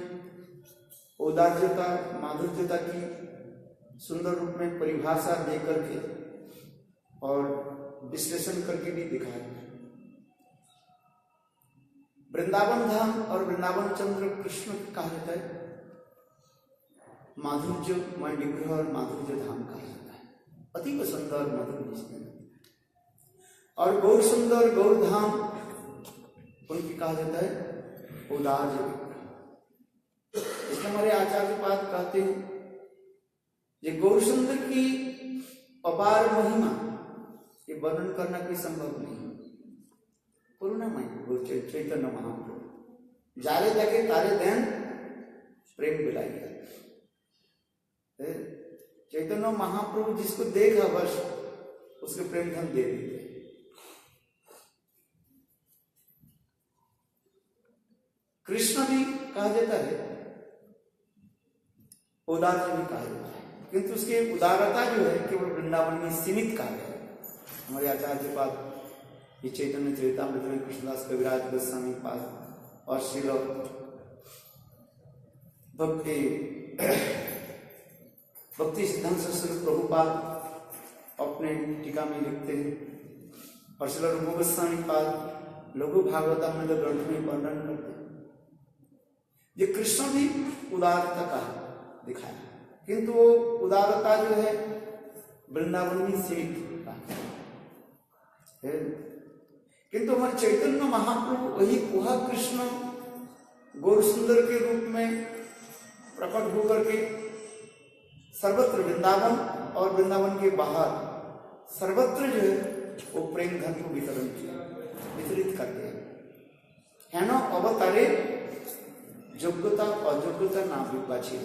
B: औदार्यता माधुर्यता की सुंदर रूप में परिभाषा दे करके और विश्लेषण करके भी दिखाया। वृंदावन धाम और वृंदावन चंद्र कृष्ण कहा जाता है, माधुर्यमय विग्रह और माधुर्य धाम कहा जाता है। अति सुंदर मधुर जिसमें और गौर सुंदर गौर धाम उनकी कहा जाता है उदार जगह। इसलिए हमारे आचार्य पाद कहते हैं ये गौर सुंदर की अपार महिमा ये वर्णन करना कोई संभव नहीं। करुणामय गुरु चैतन्य महाप्रभु जारे जाके तारे देन प्रेम बिलाइए। चैतन्य महाप्रभु जिसको देखा बस उसके प्रेम धन दे देते। कृष्ण भी कहा जाता है, उदार भी कहा जाता है, किंतु उसकी उदारता जो है केवल वृंदावन में सीमित कहा गया है। हमारे आचार्य के पास ये चैतन्य चरितामृत में कृष्णदास कविराज गोस्वामी पाद और श्रील भक्ति सिद्धांत सरस्वती प्रभुपाद अपने टीका में लिखते हैं और श्रील रूप गोस्वामी पाद लघु भागवतामृत ग्रंथ में वर्णन करते हैं। ये कृष्ण भी उदारता का दिखाया, किंतु वो उदारता जो है वृंदावन में सीमित है। किंतु हमारे चैतन्य महाप्रभु वह कृष्ण गौर सुंदर के रूप में प्रकट होकर के सर्वत्र वृंदावन और वृंदावन के बाहर सर्वत्र जो है वो प्रेम धन को वितरित करते हैं। ना अवतारे योग्यता अयोग्यता ना विवाची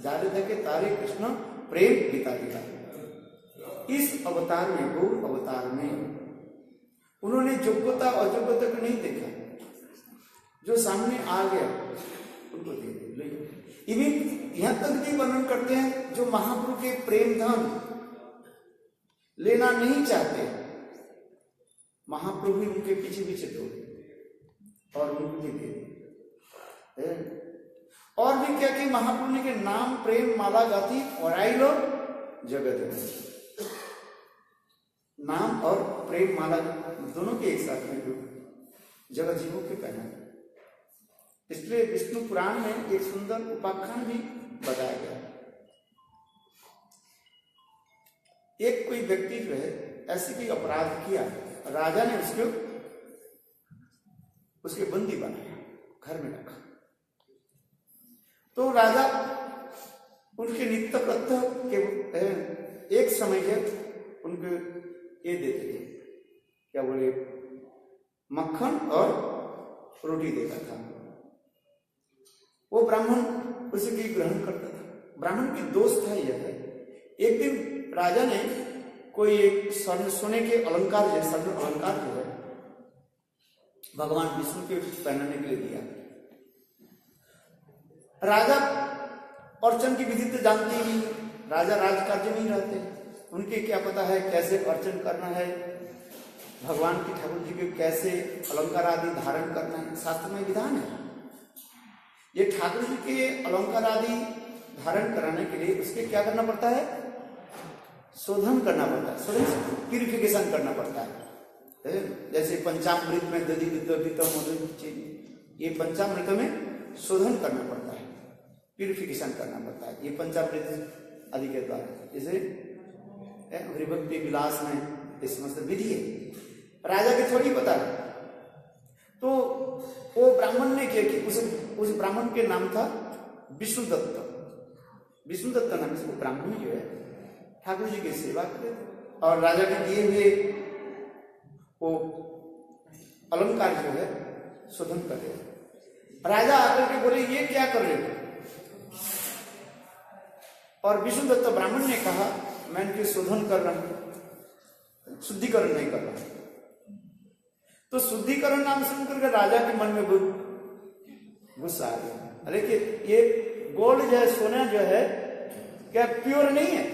B: जारे थे तारे कृष्ण प्रेम पिता दिया। इस अवतार में गौर अवतार में उन्होंने योग्यता अयोग्यता को नहीं देखा, जो सामने आ गया उनको दे दिया। इवन यहां तक भी वर्णन करते हैं जो महाप्रभु के प्रेम धन लेना नहीं चाहते, महाप्रभु उनके पीछे पीछे दौड़े और उनको भी दे दिए। और भी क्या कि महाप्रभु ने के नाम प्रेम माला गाती और आई लो जगत में नाम और प्रेम माला दोनों के एक साथ में जगत जीवों के पहना। इसलिए विष्णु पुराण में एक सुंदर उपाख्यान भी बताया गया। एक कोई व्यक्ति जो है ऐसे कोई अपराध किया, राजा ने उसके बंदी बनाया, घर में रखा। तो राजा उनके नित्य प्रत्यह के एक समय के उनको ये देते थे, क्या बोले, मक्खन और रोटी देता था। वो ब्राह्मण उसे भी ग्रहण करता था। ब्राह्मण की दोष था यह है, एक दिन राजा ने कोई एक सोने के अलंकार स्वर्ण अलंकार जो है भगवान विष्णु के पहनने के लिए दिया। राजा अर्चन की विधि तो जानते ही नहीं, राजा राजकार्य में ही रहते हैं, उनके क्या पता है कैसे अर्चन करना है, भगवान की ठाकुर जी के कैसे अलंकार आदि धारण करना है, शास्त्र में विधान है। ये ठाकुर जी के अलंकार आदि धारण कराने के लिए उसके क्या करना पड़ता है, शोधन करना पड़ता है, शोधन प्यूरिफिकेशन करना पड़ता है। जैसे पंचामृत में दधि ये पंचामृत में शोधन करना पड़ता है, प्यूरिफिकेशन करना पड़ता है, ये पंचामृत आदि के द्वारा। जैसे हरिभक्ति विलास में इस समस्त विधि है, राजा के थोड़ी पता है। तो वो ब्राह्मण ने किया कि उस ब्राह्मण के नाम था विष्णुदत्त। विष्णुदत्त नाम से वो ब्राह्मण जो है ठाकुर जी की सेवा करे और राजा के दिए हुए वो अलंकार जो है शोधन कर रहे। राजा आकर के बोले ये क्या कर रहे हो? और विष्णुदत्त ब्राह्मण ने कहा मैं इनके शोधन कर रहा हूं, शुद्धिकरण नहीं कर रहा। तो शुद्धिकरण नाम सुन करके राजा के मन में गुस्सा आ गया। अरे कि ये गोल्ड जो है, सोना जो है, क्या प्योर नहीं है?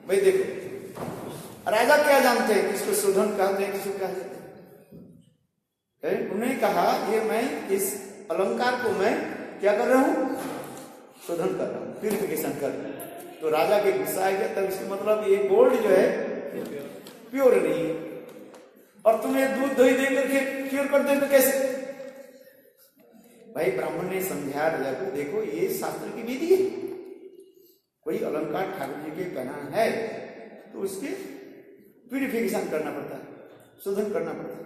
B: भाई देखो, राजा क्या जानते हैं किसको शोधन कहते हैं, किसको क्या कहते हैं? उन्होंने कहा ये मैं इस अलंकार को मैं क्या कर रहा हूं, शोधन कर रहा हूं, प्यूरिफिकेशन कर रहा हूं। तो राजा के गुस्सा आ गया। तब इसका मतलब ये गोल्ड जो है प्योर नहीं है, और तुम्हें दूध दही दे करके प्योर कर दे तो कैसे? भाई ब्राह्मण ने समझाया राजा को, देखो ये शास्त्र की विधि है, कोई अलंकार ठाकुर जी के पहनाना है तो उसके प्यूरिफिकेशन करना पड़ता है। शोधन करना पड़ता है।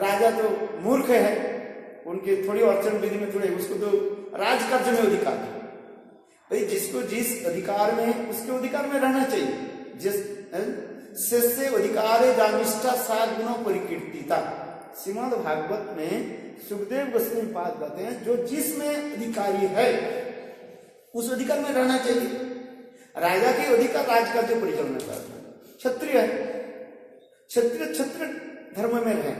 B: राजा तो मूर्ख है, उनके थोड़ी अड़चन विधि में थोड़े, उसको तो राज कार्य में अधिकार है भाई, जिसको जिस अधिकार में है उसके अधिकार में रहना चाहिए। जिस शिष्य अधिकार जानिष्ठा 7 गुणों परिकीर्तिता, श्रीमद् भागवत में सुखदेव गोस्वामी पाद कहते हैं जो जिसमें अधिकारी है उस अधिकार में रहना चाहिए। राजा के अधिकार राज कार्य परिचालन करना, क्षत्रिय है क्षत्रिय क्षत्रिय धर्म में रहे,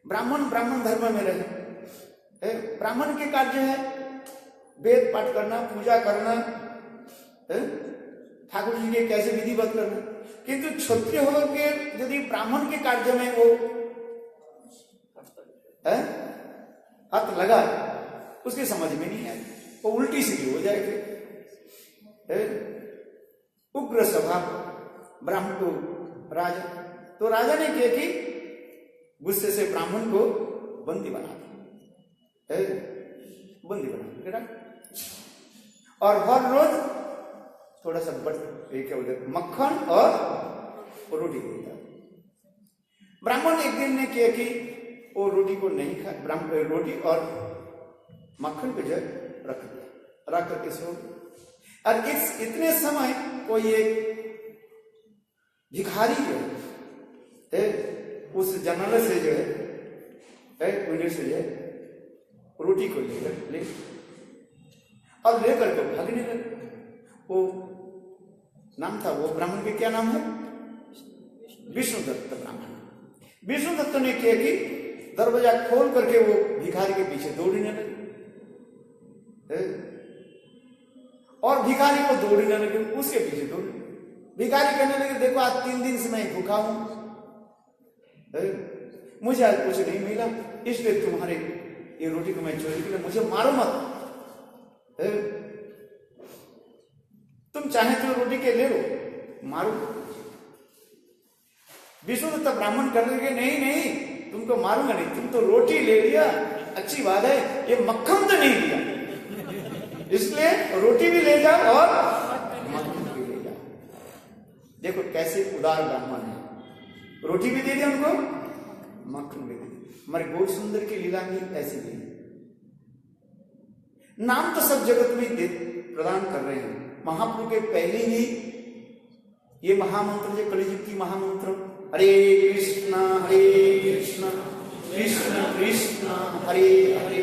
B: ब्राह्मण ब्राह्मण धर्म में रहे। ब्राह्मण के कार्य है वेद पाठ करना, पूजा करना, ठाकुर जी के कैसे विधिवत करना, किंतु क्षत्रिय होकर के यदि ब्राह्मण के कार्य में वो हाथ लगा उसके समझ में नहीं आए, वो उल्टी सीधी हो जाए। उग्र स्वभाव ब्राह्मण को राजा, तो राजा ने किया कि गुस्से से ब्राह्मण को बंदी बना दिया, बंदी बना दिया और हर रोज थोड़ा सा क्या बोलते मक्खन और रोटी देता। ब्राह्मण एक दिन ने किया कि वो रोटी को नहीं खा, ब्राह्मण रोटी और मक्खन को जो रख दिया, रख करके सो। और इतने समय कोई एक भिखारी जो है उस जंगल से जो है विंडो से जो है रोटी को ले और लेकर के भागने लगे। वो नाम था, वो ब्राह्मण के क्या नाम है? विष्णुदत्त ब्राह्मण। विष्णुदत्त ने किया कि दरवाजा खोल करके वो भिखारी के पीछे दौड़ने लगे और भिखारी को दौड़ने लगे, उसके पीछे दौड़ने। भिखारी कहने लगे देखो आज 3 दिन से मैं भूखा हूं, मुझे आज कुछ नहीं मिला, इसलिए तुम्हारे ये रोटी को मैं चोरी किया, मुझे मारो मत, तुम चाहे तो रोटी के ले लो, मारो। विष्णुदत्त ब्राह्मण करने लगे नहीं नहीं तुमको मारूंगा नहीं, तुम तो रोटी ले लिया, अच्छी बात है, ये मक्खन तो नहीं लिया, इसलिए रोटी भी ले जाओ और मक्खन भी ले जाओ। देखो कैसे उदार ब्राह्मण है, रोटी भी दे दिया उनको, मक्खन भी दे दिया। हमारे गौर सुंदर की लीला में ऐसी भी नाम तो सब जगत में प्रदान कर रहे हैं। महाप्रभु के पहले ही ये महामंत्र जो कलियुग की महामंत्र हरे कृष्णा कृष्ण कृष्ण हरे हरे,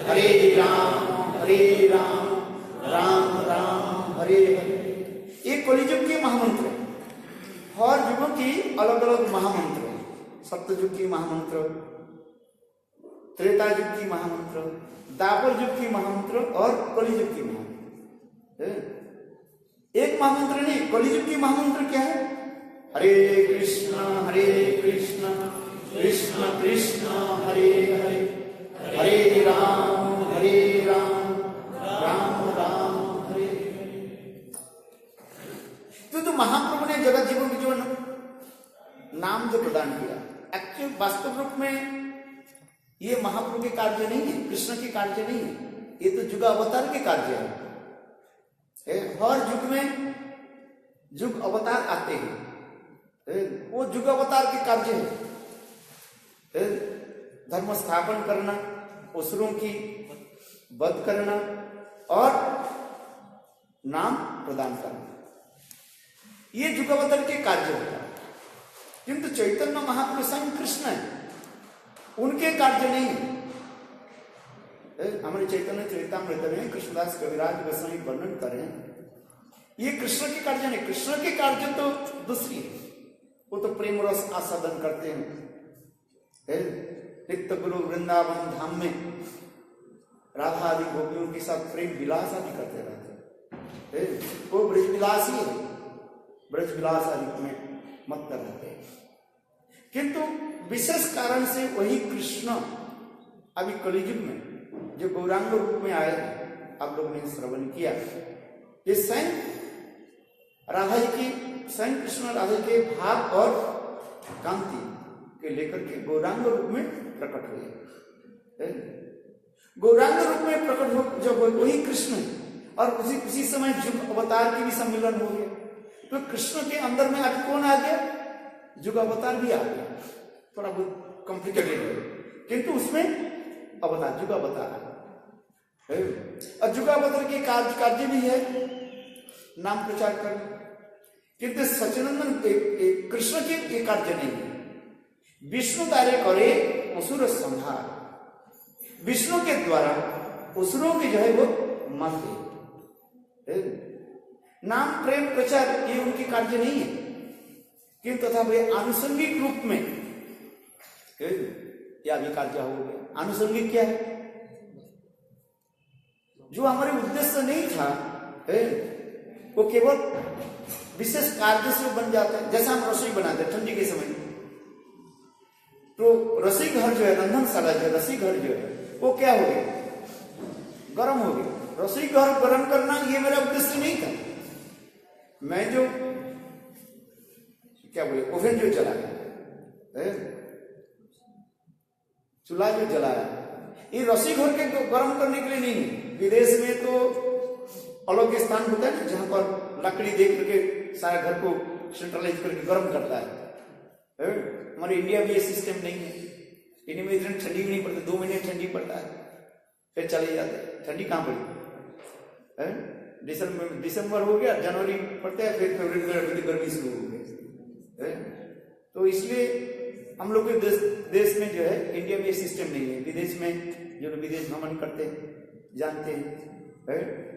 B: हरे राम राम राम हरे हरे, ये कलियुग के महामंत्र है। हर युगों की अलग अलग महामंत्र है, सप्तयुग की महामंत्र, त्रेता युग की महामंत्र, द्वापर युग की महामंत्र और कलियुग की महामंत्र। एक महामंत्र नहीं, कलियुग की महामंत्र क्या है? हरे कृष्ण कृष्ण कृष्ण हरे हरे, हरे राम राम राम हरे हरे। तो महाप्रभु ने जगत जीवन के जो नाम जो प्रदान किया, एक्चुअल वास्तव रूप में ये महाप्रभु के कार्य नहीं है, कृष्ण के कार्य नहीं है, ये तो युग अवतार के कार्य है। हर युग में युग अवतार आते हैं, वो युग अवतार के कार्य है। धर्म स्थापन करना, असुरों की वध करना और नाम प्रदान करना, ये युग अवतार के कार्य होता है। किंतु चैतन्य महाप्रभु स्वयं कृष्ण है, उनके कार्य नहीं है। हमारे चैतन्य चरितामृत में कृष्णदास कविराज गोस्वामी वर्णन करें, ये कृष्ण के कार्य नहीं, कृष्ण के कार्य तो दूसरी है, वो तो प्रेम रस आस्वादन करते हैं। नित्य गुरु वृंदावन धाम में राधा आदि गोपियों के साथ प्रेम विलास आदि करते रहते हैं, वो ब्रज विलास ही है, ब्रज विलास आदि में मत रहते हैं। किंतु विशेष कारण से वही कृष्ण अभी कलियुग में जो गौरांग रूप में आए, आप लोगों ने श्रवण किया, ये स्वयं राधा जी की, स्वयं कृष्ण राधा के भाव और कांति के लेकर के गौरांग रूप में प्रकट हुए। गौरांग रूप में प्रकट हो जब वही कृष्ण और उसी समय युग अवतार के भी सम्मिलन हो गया, तो कृष्ण के अंदर में आज कौन आ गया? युग अवतार भी आ गया, थोड़ा बहुत कॉम्प्लिकेटेड है, किंतु उसमें अवतार युग अवतार है। और युग अवतार के कार्य भी है नाम प्रचार करना, किंतु सचिनंदन कृष्ण के ये कार्य नहीं है। विष्णु कार्य करे असुर संहार, विष्णु के द्वारा असुरों के जो है वो मारते। नाम प्रेम प्रचार ये उनकी कार्य नहीं है, किंतु तथा वे आनुषंगिक रूप में यह भी कार्य हो गया। आनुषंगिक क्या है? जो हमारे उद्देश्य नहीं था वो केवल विशेष कार्य से बन जाता है। जैसा हम रसोई बनाते हैं ठंडी के समय, तो रसोई घर जो है, रंधनशाला जो है, रसोई घर जो है वो क्या हो गया? गर्म हो गया। रसोई घर गर्म करना ये मेरा उद्देश्य नहीं था। मैं जो क्या बोले ओवन जो जलाया, चूल्हा जो जलाया, ये रसोई घर के गर्म करने के लिए नहीं है। विदेश में तो अलग स्थान होता है ना जहां पर लकड़ी देख करके सारा घर को सेंट्रलाइज करके गर्म करता है। हमारे इंडिया में ये सिस्टम नहीं है। इंडिया में इतनी ठंडी भी नहीं पड़ती, 2 महीने ठंडी पड़ता है फिर चले जाते हैं। ठंडी कहाँ पड़ी? दिसंबर हो गया, जनवरी पड़ता है, फिर फरवरी में गर्मी शुरू हो गई। तो इसलिए हम लोग के देश में जो है, इंडिया में ये सिस्टम नहीं है। विदेश में जो विदेश भ्रमण करते हैं जानते हैं,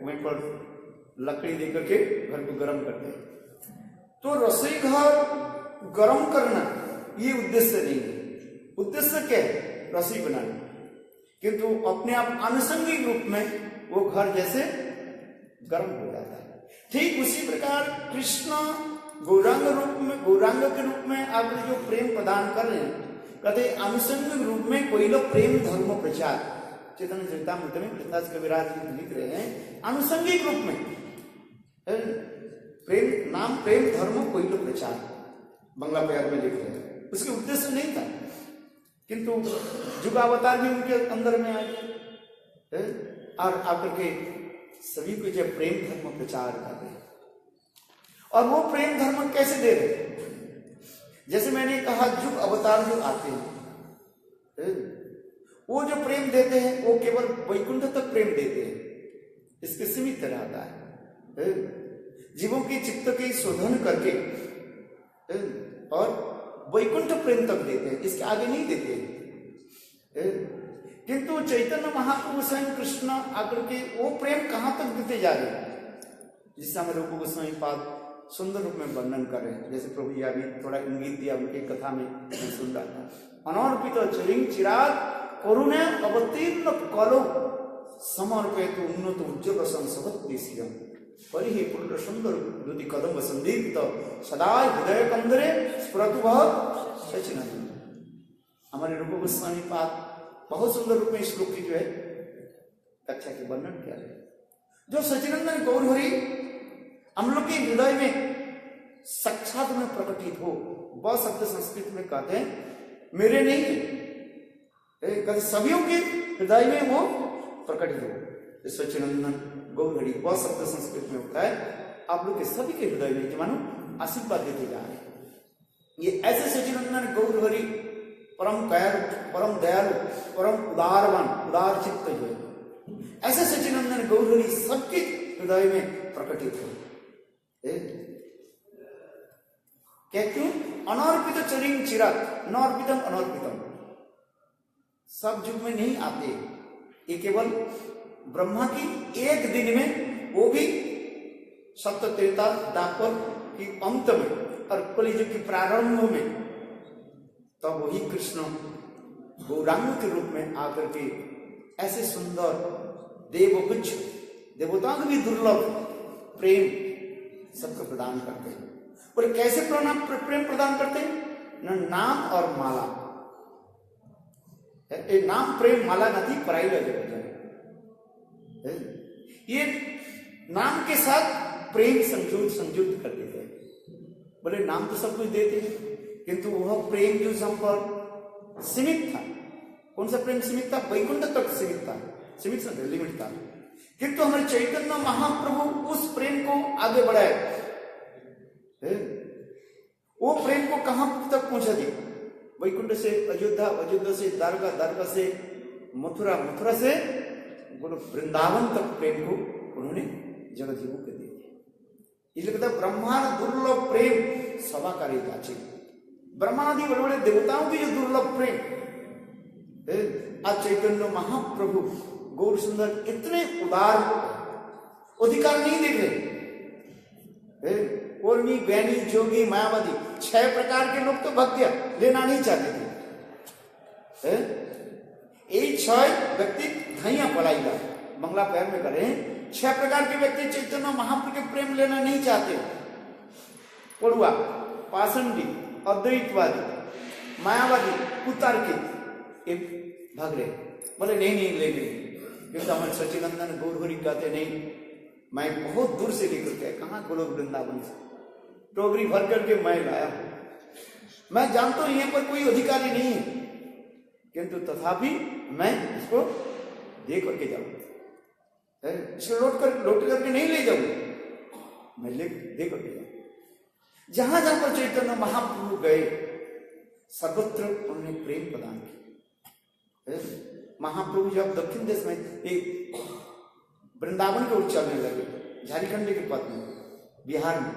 B: वहीं पर लकड़ी दे करके घर को गर्म करते हैं। तो रसोई घर गर्म करना ये उद्देश्य नहीं है। उद्देश्य क्या है? रसोई बनाना, किंतु अपने आप आनुषंगिक रूप में वो घर जैसे गर्म हो जाता है। ठीक उसी प्रकार कृष्ण गौरांग रूप में, गौरांग के रूप में आप जो प्रेम प्रदान कर रहे हैं, कहते आनुषंगिक रूप में कोई लोग प्रेम धर्म प्रचार, चैतन्य चरितामृत में प्रकाश कविराज लिख रहे हैं आनुषंगिक रूप में प्रेम नाम प्रेम धर्म कोई लोग प्रचार, बंगला प्यार में लिख रहे हैं। उसके उद्देश्य नहीं था, किंतु युगावतार भी उनके अंदर में आ गए और आकर के सभी को जब प्रेम धर्म प्रचार कर रहे हैं। और वो प्रेम धर्म कैसे दे रहे हैं? जैसे मैंने कहा युग अवतार जो आते हैं वो जो प्रेम देते हैं वो केवल वैकुंठ तक प्रेम देते हैं, इसके सीमित रहता है। जीवों की चित्त की शोधन करके और वैकुंठ प्रेम तक देते हैं, इसके आगे नहीं देते हैं। किंतु चैतन्य महाप्रभु स्वयं कृष्ण आकर के वो प्रेम कहां तक देते जा रहे हैं, जिससे हमें रूप गोस्वामी पाद सुंदर रूप में वर्णन कर रहे हैं। जैसे प्रभु जी अभी थोड़ा इंगित दिया उनकी कथा में सुन रहा था। अनर्पित चरिंग चिराग करुणे अवतीर्ण कलो समर्पित उन्नत उज्ज्वल संसवत्तिष्यम परिहि पुत्र सुंदर दुति कदम संदीप्त सदा हृदय कंदरे स्फुरतु सचिनंदन। हमारे रूप गोस्वामी पाद बहुत सुंदर रूप में इस श्लोक की जो है कक्षा के वर्णन किया है। जो सचिनंदन गौर हरि हम लोग के हृदय में साक्षात में प्रकटित हो, वह शब्द संस्कृत में कहते हैं मेरे नहीं, कहते सभी के हृदय में वो प्रकटित हो। सचिनंदन गौर हरि वह शब्द संस्कृत में होता है आप लोग के सभी के हृदय में, जो मानो आशीर्वाद देते जा रहे हैं। ये ऐसे सचिनंदन गौर हरि परम दयालु परम उदारवान उदार चित्त जो है, ऐसे सचिनंदन गौर हरि सबके हृदय में प्रकटित हो। क्या क्यों? अनर्पित चरिंग चिराग नर्पितम अनर्पितम, सब युग में नहीं आते, ये केवल ब्रह्मा की एक दिन में, वो भी सप्त त्रेता द्वापर की अंत में और कलियुग की प्रारंभ में, तब वही कृष्ण गौरांग के रूप में आकर के ऐसे सुंदर देवगुच्छ देवताओं भी दुर्लभ प्रेम सबको प्रदान करते हैं। बोले कैसे प्रेम प्रदान करते हैं? नाम और माला, नाम प्रेम माला नदी पराई लगे, ये नाम के साथ प्रेम संयुक्त कर देते हैं। बोले नाम तो सब कुछ देते हैं, किंतु वह प्रेम जो संपर्क सीमित था। कौन सा प्रेम सीमित था? वैकुंठ तक सीमित था, सीमित लिमिट था। किंतु हमारे चैतन्य महाप्रभु उस प्रेम को आगे बढ़ाए, वो प्रेम को कहां तक पहुंचा दिया? वैकुंठ से अयोध्या, अयोध्या से द्वारका, द्वारका से मथुरा, मथुरा से वृंदावन तक प्रेम को उन्होंने जगत जीवों को दे दिया। इसलिए कहता है ब्रह्मांड दुर्लभ प्रेम सभा कार्य जाचे। ब्रह्मादि बड़े बड़े देवताओं की जो दुर्लभ प्रेम, आज चैतन्य महाप्रभु गौर सुंदर इतने उदार अधिकार नहीं देखे। ओरनी, ज्ञानी, जोगी, मायावादी 6 प्रकार के लोग तो भक्तियां लेना नहीं चाहते थे। ये 6 व्यक्ति धैया पलाईला मंगला पैर में करे। 6 प्रकार के व्यक्ति चैतन्य महाप्रभु के प्रेम लेना नहीं चाहते। पड़ुआ, पाषंडी, अद्वैतवादी, मायावादी, कुतार्किक, एक भाग रहे, बोले नहीं नहीं लेंगे, क्योंकि हमारे सचिनंदन गौरहरि कहते नहीं, मैं बहुत दूर से लेकर के, कहाँ गोलोक वृंदावन से टोकरी भर करके मैं लाया हूं। मैं जानता हूं यहाँ पर कोई अधिकारी नहीं है, किंतु तथापि मैं इसको दे करके जाऊंगा, इसको लौट करके नहीं ले जाऊंगा, मैं दे करके जाऊंगा। जहां जहां पर चैतन्य महाप्रभु गए सर्वत्र उन्होंने प्रेम प्रदान किया। महाप्रभु जब दक्षिण देश में एक वृंदावन के ओर चलने लगे, झारखंड के पथ में, बिहार में,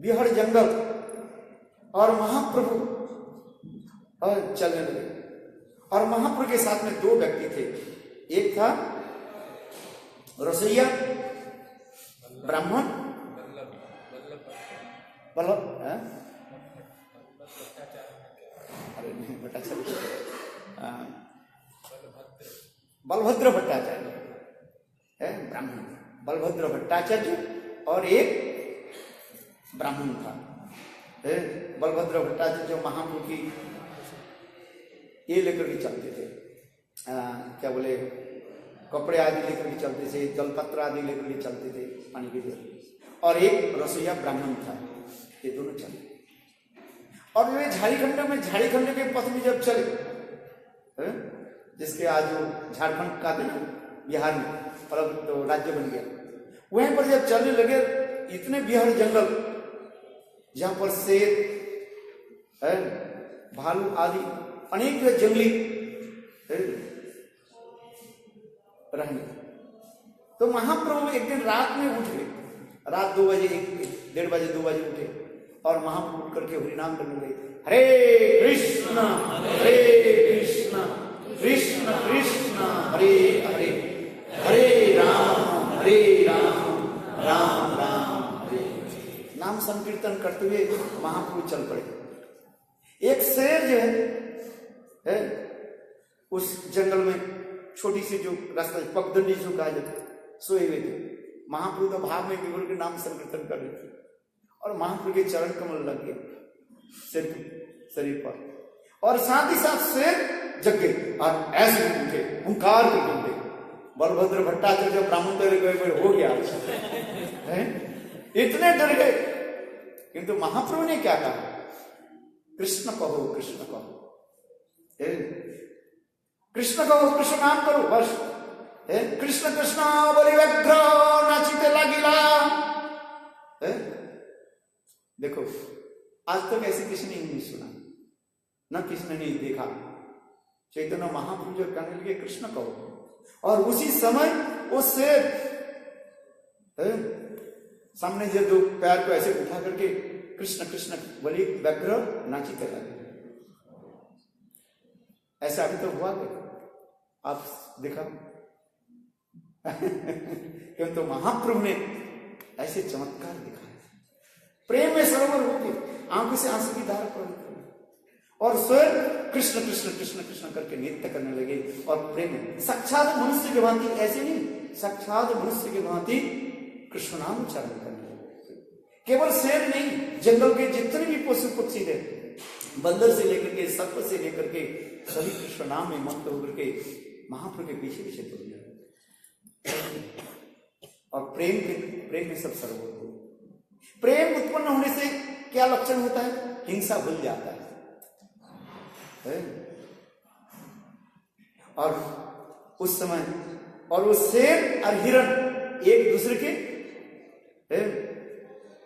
B: बिहार जंगल, और महाप्रभु और चलने लगे। और महाप्रभु के साथ में 2 व्यक्ति थे। एक था रसोईया ब्राह्मण बलभद्र भट्टाचार्य है, ब्राह्मण बलभद्र भट्टाचार्य, और एक ब्राह्मण था बलभद्र भट्टाचार्य, जो महाप्रभु की ये लेकर के चलते थे, क्या बोले, कपड़े आदि लेकर के चलते थे, जलपत्र आदि लेकर के चलते थे पानी के लिए। और एक रसोईया ब्राह्मण था, ये दोनों चले। और वे झारखंड के पथ में जब चले, जिसके आज झारखंड का दिन बिहार में परम तो राज्य बन गया, वहीं पर जब चलने लगे, इतने बिहार जंगल जहां पर शेर, भालू आदि अनेक जंगली रहने। तो महाप्रभु एक दिन रात में उठ गए, रात 2 बजे, 1-1:30 बजे, 2 बजे उठे, और महाप्रभु करके हरिनाम करने लगे, हरे कृष्ण कृष्ण कृष्ण हरे हरे, हरे राम राम राम हरे। नाम संकीर्तन करते हुए महाप्रभु चल पड़े। एक शेर जो है उस जंगल में छोटी सी जो रास्ता पगडंडी जो कहा जाता, सोए हुए थे। महाप्रभु तो भाव में केवल के नाम संकीर्तन कर रहे थे, और महाप्रभु के चरण कमल लग गए शरीर पर, और साथ ही साथ शेर जग गए और ऐसे उठे, हुंकार करके उठे। बलभद्र भट्टाचार्य जब ब्राह्मण तेरे गए हो गया है, इतने डर गए। किंतु महाप्रभु ने क्या कहा, कृष्ण कहो कृष्ण कहो, कृष्ण कहो, कृष्ण नाम करो बस। कृष्ण कृष्ण बोले व्यग्र नाचिते लागिला। देखो आज तक ऐसे किसी ने नहीं सुना, न किसी ने नहीं देखा। चैतन्य महाप्रभु जो कहने लगे कृष्ण कहो, और उसी समय वो शेर सामने जो 2 पैर को ऐसे उठा करके कृष्ण कृष्ण बोली, व्यग्र नाचिते लगे। ऐसा अभी तो हुआ क्या? आप देखा क्यों? तो महाप्रभु ने ऐसे चमत्कार दिखाए, प्रेम में सरोवर होके आंखों से आंसू की धारा प्रवाहित कर, और स्वयं कृष्ण कृष्ण कृष्ण कृष्ण करके नृत्य करने लगे। और प्रेम में साक्षात मनुष्य के भांति, ऐसे नहीं, साक्षात मनुष्य के भांति कृष्ण नाम उच्चारण करने लगे। केवल शेर नहीं, जंगल के जितने भी पशु पक्षी थे, बंदर से लेकर के सर्प से लेकर के सभी कृष्ण नाम में मस्त होकर के महाप्रभु के पीछे पीछे चल गए। और प्रेम में सब सर्वोत्तम। प्रेम उत्पन्न होने से क्या लक्षण होता है? हिंसा भूल जाता है। और उस समय और वो शेर और हिरण एक दूसरे के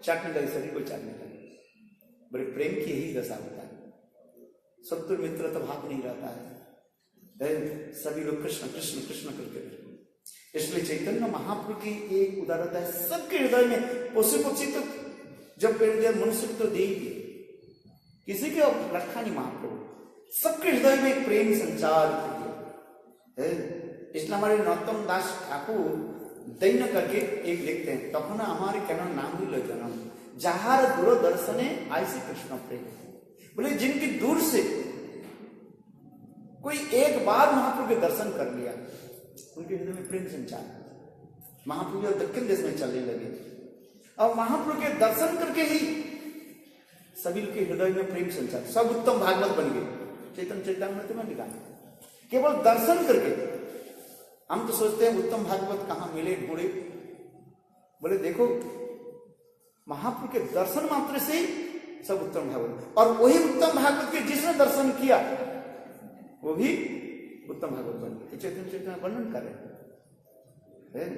B: चाटने लगे, शरीर को चाटने लगे। बड़े प्रेम की यही दशा होता है, शत्रु मित्र तो भाव नहीं रहता है, सभी लोग कृष्ण कृष्ण कृष्ण करके। इसलिए चैतन्य महाप्रभु की एक उदारता है, सबके हृदय में। पशु पक्षी तो जब पेड़ दिया, मनुष्य तो दे ही दिए, किसी के रखा नहीं महाप्रभु, सबके हृदय में एक प्रेम संचार किया। इसलिए हमारे नरोत्तम दास ठाकुर दैन्य करके एक लिखते हैं, तब ना हमारे कहना नाम ही लग जाना, जहार दूरदर्शने ऐसे कृष्ण प्रेम। बोले जिनकी दूर से कोई एक बार महाप्रभु के दर्शन कर लिया, उनके हृदय में प्रेम संचार। महाप्रभु दक्षिण देश में चलने लगे और महाप्रभु के दर्शन करके ही सभी के हृदय में प्रेम संचार, सब उत्तम भागवत बन गए। चैतन्य चरितामृत में लिखा है, केवल दर्शन करके। हम तो सोचते हैं उत्तम भागवत कहां मिले ढूंढे, बोले देखो महाप्रभु के दर्शन मात्र से ही सब उत्तम भागवत, और वही उत्तम भागवत के जिसने दर्शन किया वो भी उत्तम भागवत बन गया। चैतन्य चरितामृत वर्णन कर रहे हैं।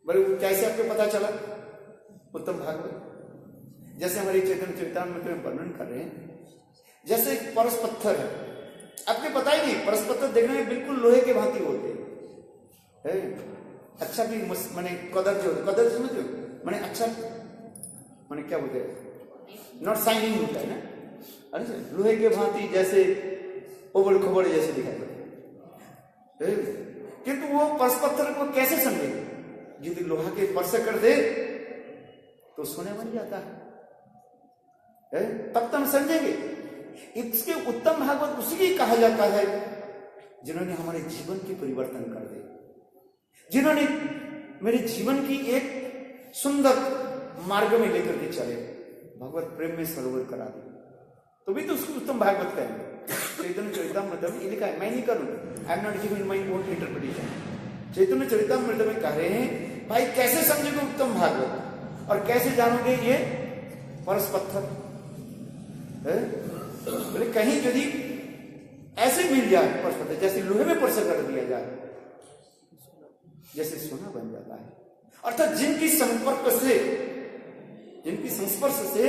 B: बोले कैसे आपको पता चला उत्तम भागवत? जैसे हमारे चैतन्य चरितामृत में वर्णन कर रहे हैं, जैसे परस पत्थर है, आपको पता ही नहीं, परस पत्थर देखने में बिल्कुल लोहे के भांति होते हैं। अच्छा भी माने कदर जो कदर समझ लो, माने अच्छा माने क्या बोलते हैं, नॉट शाइनिंग होता है ना, अरे लोहे के भांति जैसे ओबड़ खबड़ जैसे दिखाई देते हैं। किंतु वो परस पत्थर को कैसे समझे? यदि लोहा के स्पर्श कर दे तो सोने बन जाता है, तब तो हम समझेंगे। इसके उत्तम भागवत उसी की कहा जाता है जिन्होंने हमारे जीवन की परिवर्तन कर दे, जिन्होंने मेरे जीवन की एक सुंदर मार्ग में लेकर के चले, भगवत प्रेम में सरोवर करा दे, तो भी तो उसको उत्तम भागवत कहेंगे। चैतन्य चरितामृत में लिखा है, मैं नहीं करूं, I am not giving my own interpretation. Chaitanya Charitamrita में कह रहे हैं भाई कैसे समझोगे उत्तम भागवत और कैसे जानोगे ये परस पत्थर है? बोले कहीं यदि ऐसे मिल जाए परस पत्थर, जैसे लोहे में परस कर दिया जाए, जैसे सोना बन जाता है। अर्थात जिनकी संस्पर्श से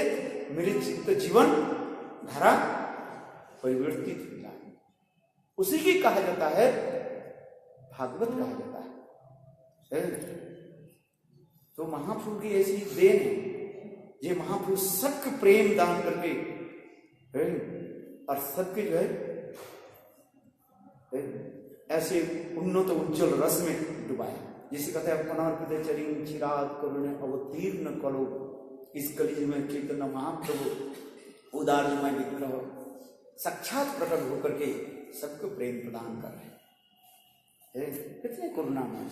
B: मेरे जीवन धारा परिवर्तित हो जाए, उसी की कहा जाता है भागवत कहा जाता है। तो महाप्रभु की ऐसी देन है, ये महाप्रभु सबके प्रेम दान करके और सबके जो है ऐसे उन्नत उज्जवल रस में डुबाया। जिसे कहते हैं पुनर्पित चरिम चिराग करुणे अवतीर्ण करो, इस कलयुग में चैतन्य महाप्रभु उदारमय विग्रह साक्षात प्रकट होकर के सबको प्रेम प्रदान कर रहे हैं। कितने करुणामय,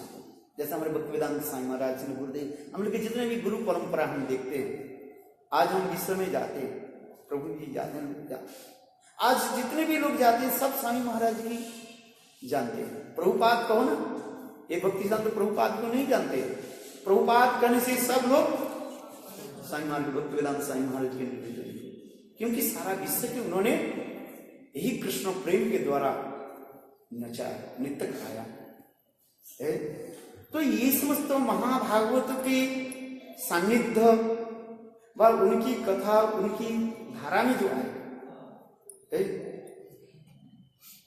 B: जैसे हमारे भक्तिवेदांत स्वामी महाराज जी गुरुदेव, हम लोग के जितने भी गुरु परंपरा हम देखते हैं, आज हम विश्व में जाते हैं, प्रभु जी जाते हैं, आज जितने भी लोग जाते हैं सब स्वामी महाराज जी जानते हैं। प्रभुपाद कहो ना, ये भक्ति सिद्धांत तो प्रभुपाद को नहीं जानते, प्रभुपाद कहने से सब लोग स्वामी महाराज भक्तिवेदांत स्वामी महाराज के निर्देश, क्योंकि सारा विश्व के उन्होंने यही कृष्ण प्रेम के द्वारा नचाया, नृत्य गाया। तो ये समस्त महाभागवत के सान्निध्य व उनकी कथा, उनकी धारा में जो आए,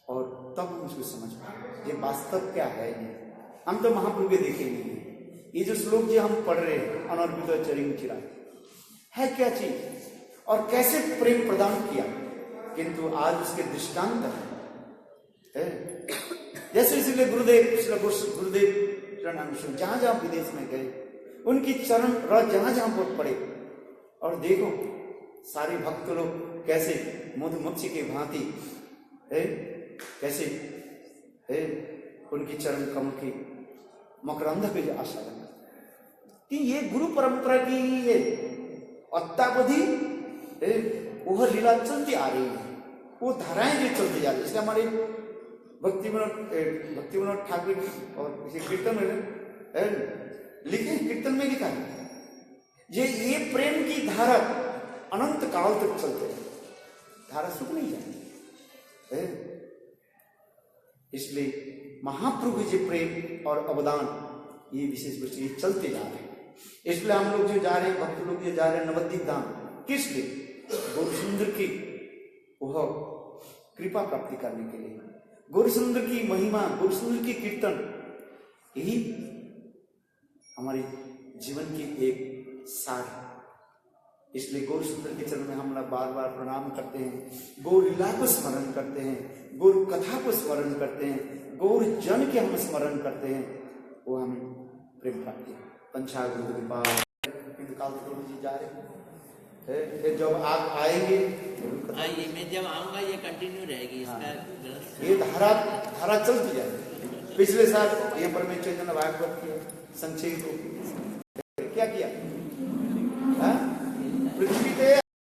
B: और तब हम उसको समझ पाए ये वास्तव क्या है। हम तो महाप्रभु के देखे नहीं है, ये जो श्लोक जो हम पढ़ रहे हैं अनर्पित चरिम चिराग है क्या चीज और कैसे प्रेम प्रदान किया, किंतु आज उसके दृष्टांत है। जैसे इसलिए गुरुदेव चरणानुष्ठान जहां जहां विदेश में गए, उनकी चरण रज जहां जहां पर पड़े, और देखो सारे भक्त लोग कैसे मधुमक्खी के भांति कैसे उनकी चरण कमल की मकरंद पे आशा लगा कि ये गुरु परंपरा की ये अत्यावधि वह लीला चलती आ रही है, वो धाराएं जो चलती जा रही है। इसलिए हमारे भक्ति विनोद ठाकुर की और इसे कीर्तन में लिखे, कीर्तन में लिखा है ये प्रेम की धारा अनंत काल तक चलते है, धारा सुख नहीं जाती। इसलिए महाप्रभु जी प्रेम और अवदान ये विशेष रूप से चलते जा रहे हैं। इसलिए हम लोग जो जा रहे हैं, भक्त लोग जो जा रहे हैं नवद्वीप धाम, किस लिए? गौरसुंदर की वह कृपा प्राप्ति करने के लिए, गौरसुंदर की महिमा, गौरसुंदर की कीर्तन, यही हमारी जीवन की एक सार है। इसलिए गौर सुंदर के चरण में हम लोग बार बार प्रणाम करते हैं, गौर लीला को स्मरण करते हैं, गौर कथा को स्मरण करते हैं, गौर जन के हम स्मरण करते हैं, वो हमें प्रेम प्राप्ति है। पंचाग्रह के पास काल जी जा रहे हैं, फिर जब आप आएंगे
A: ये मैं जब आऊंगा ये कंटिन्यू रहेगी इसका
B: ये धारा चलती जाएगी। पिछले साल ये परमेश्वर चैतन्य भागवत की संक्षेप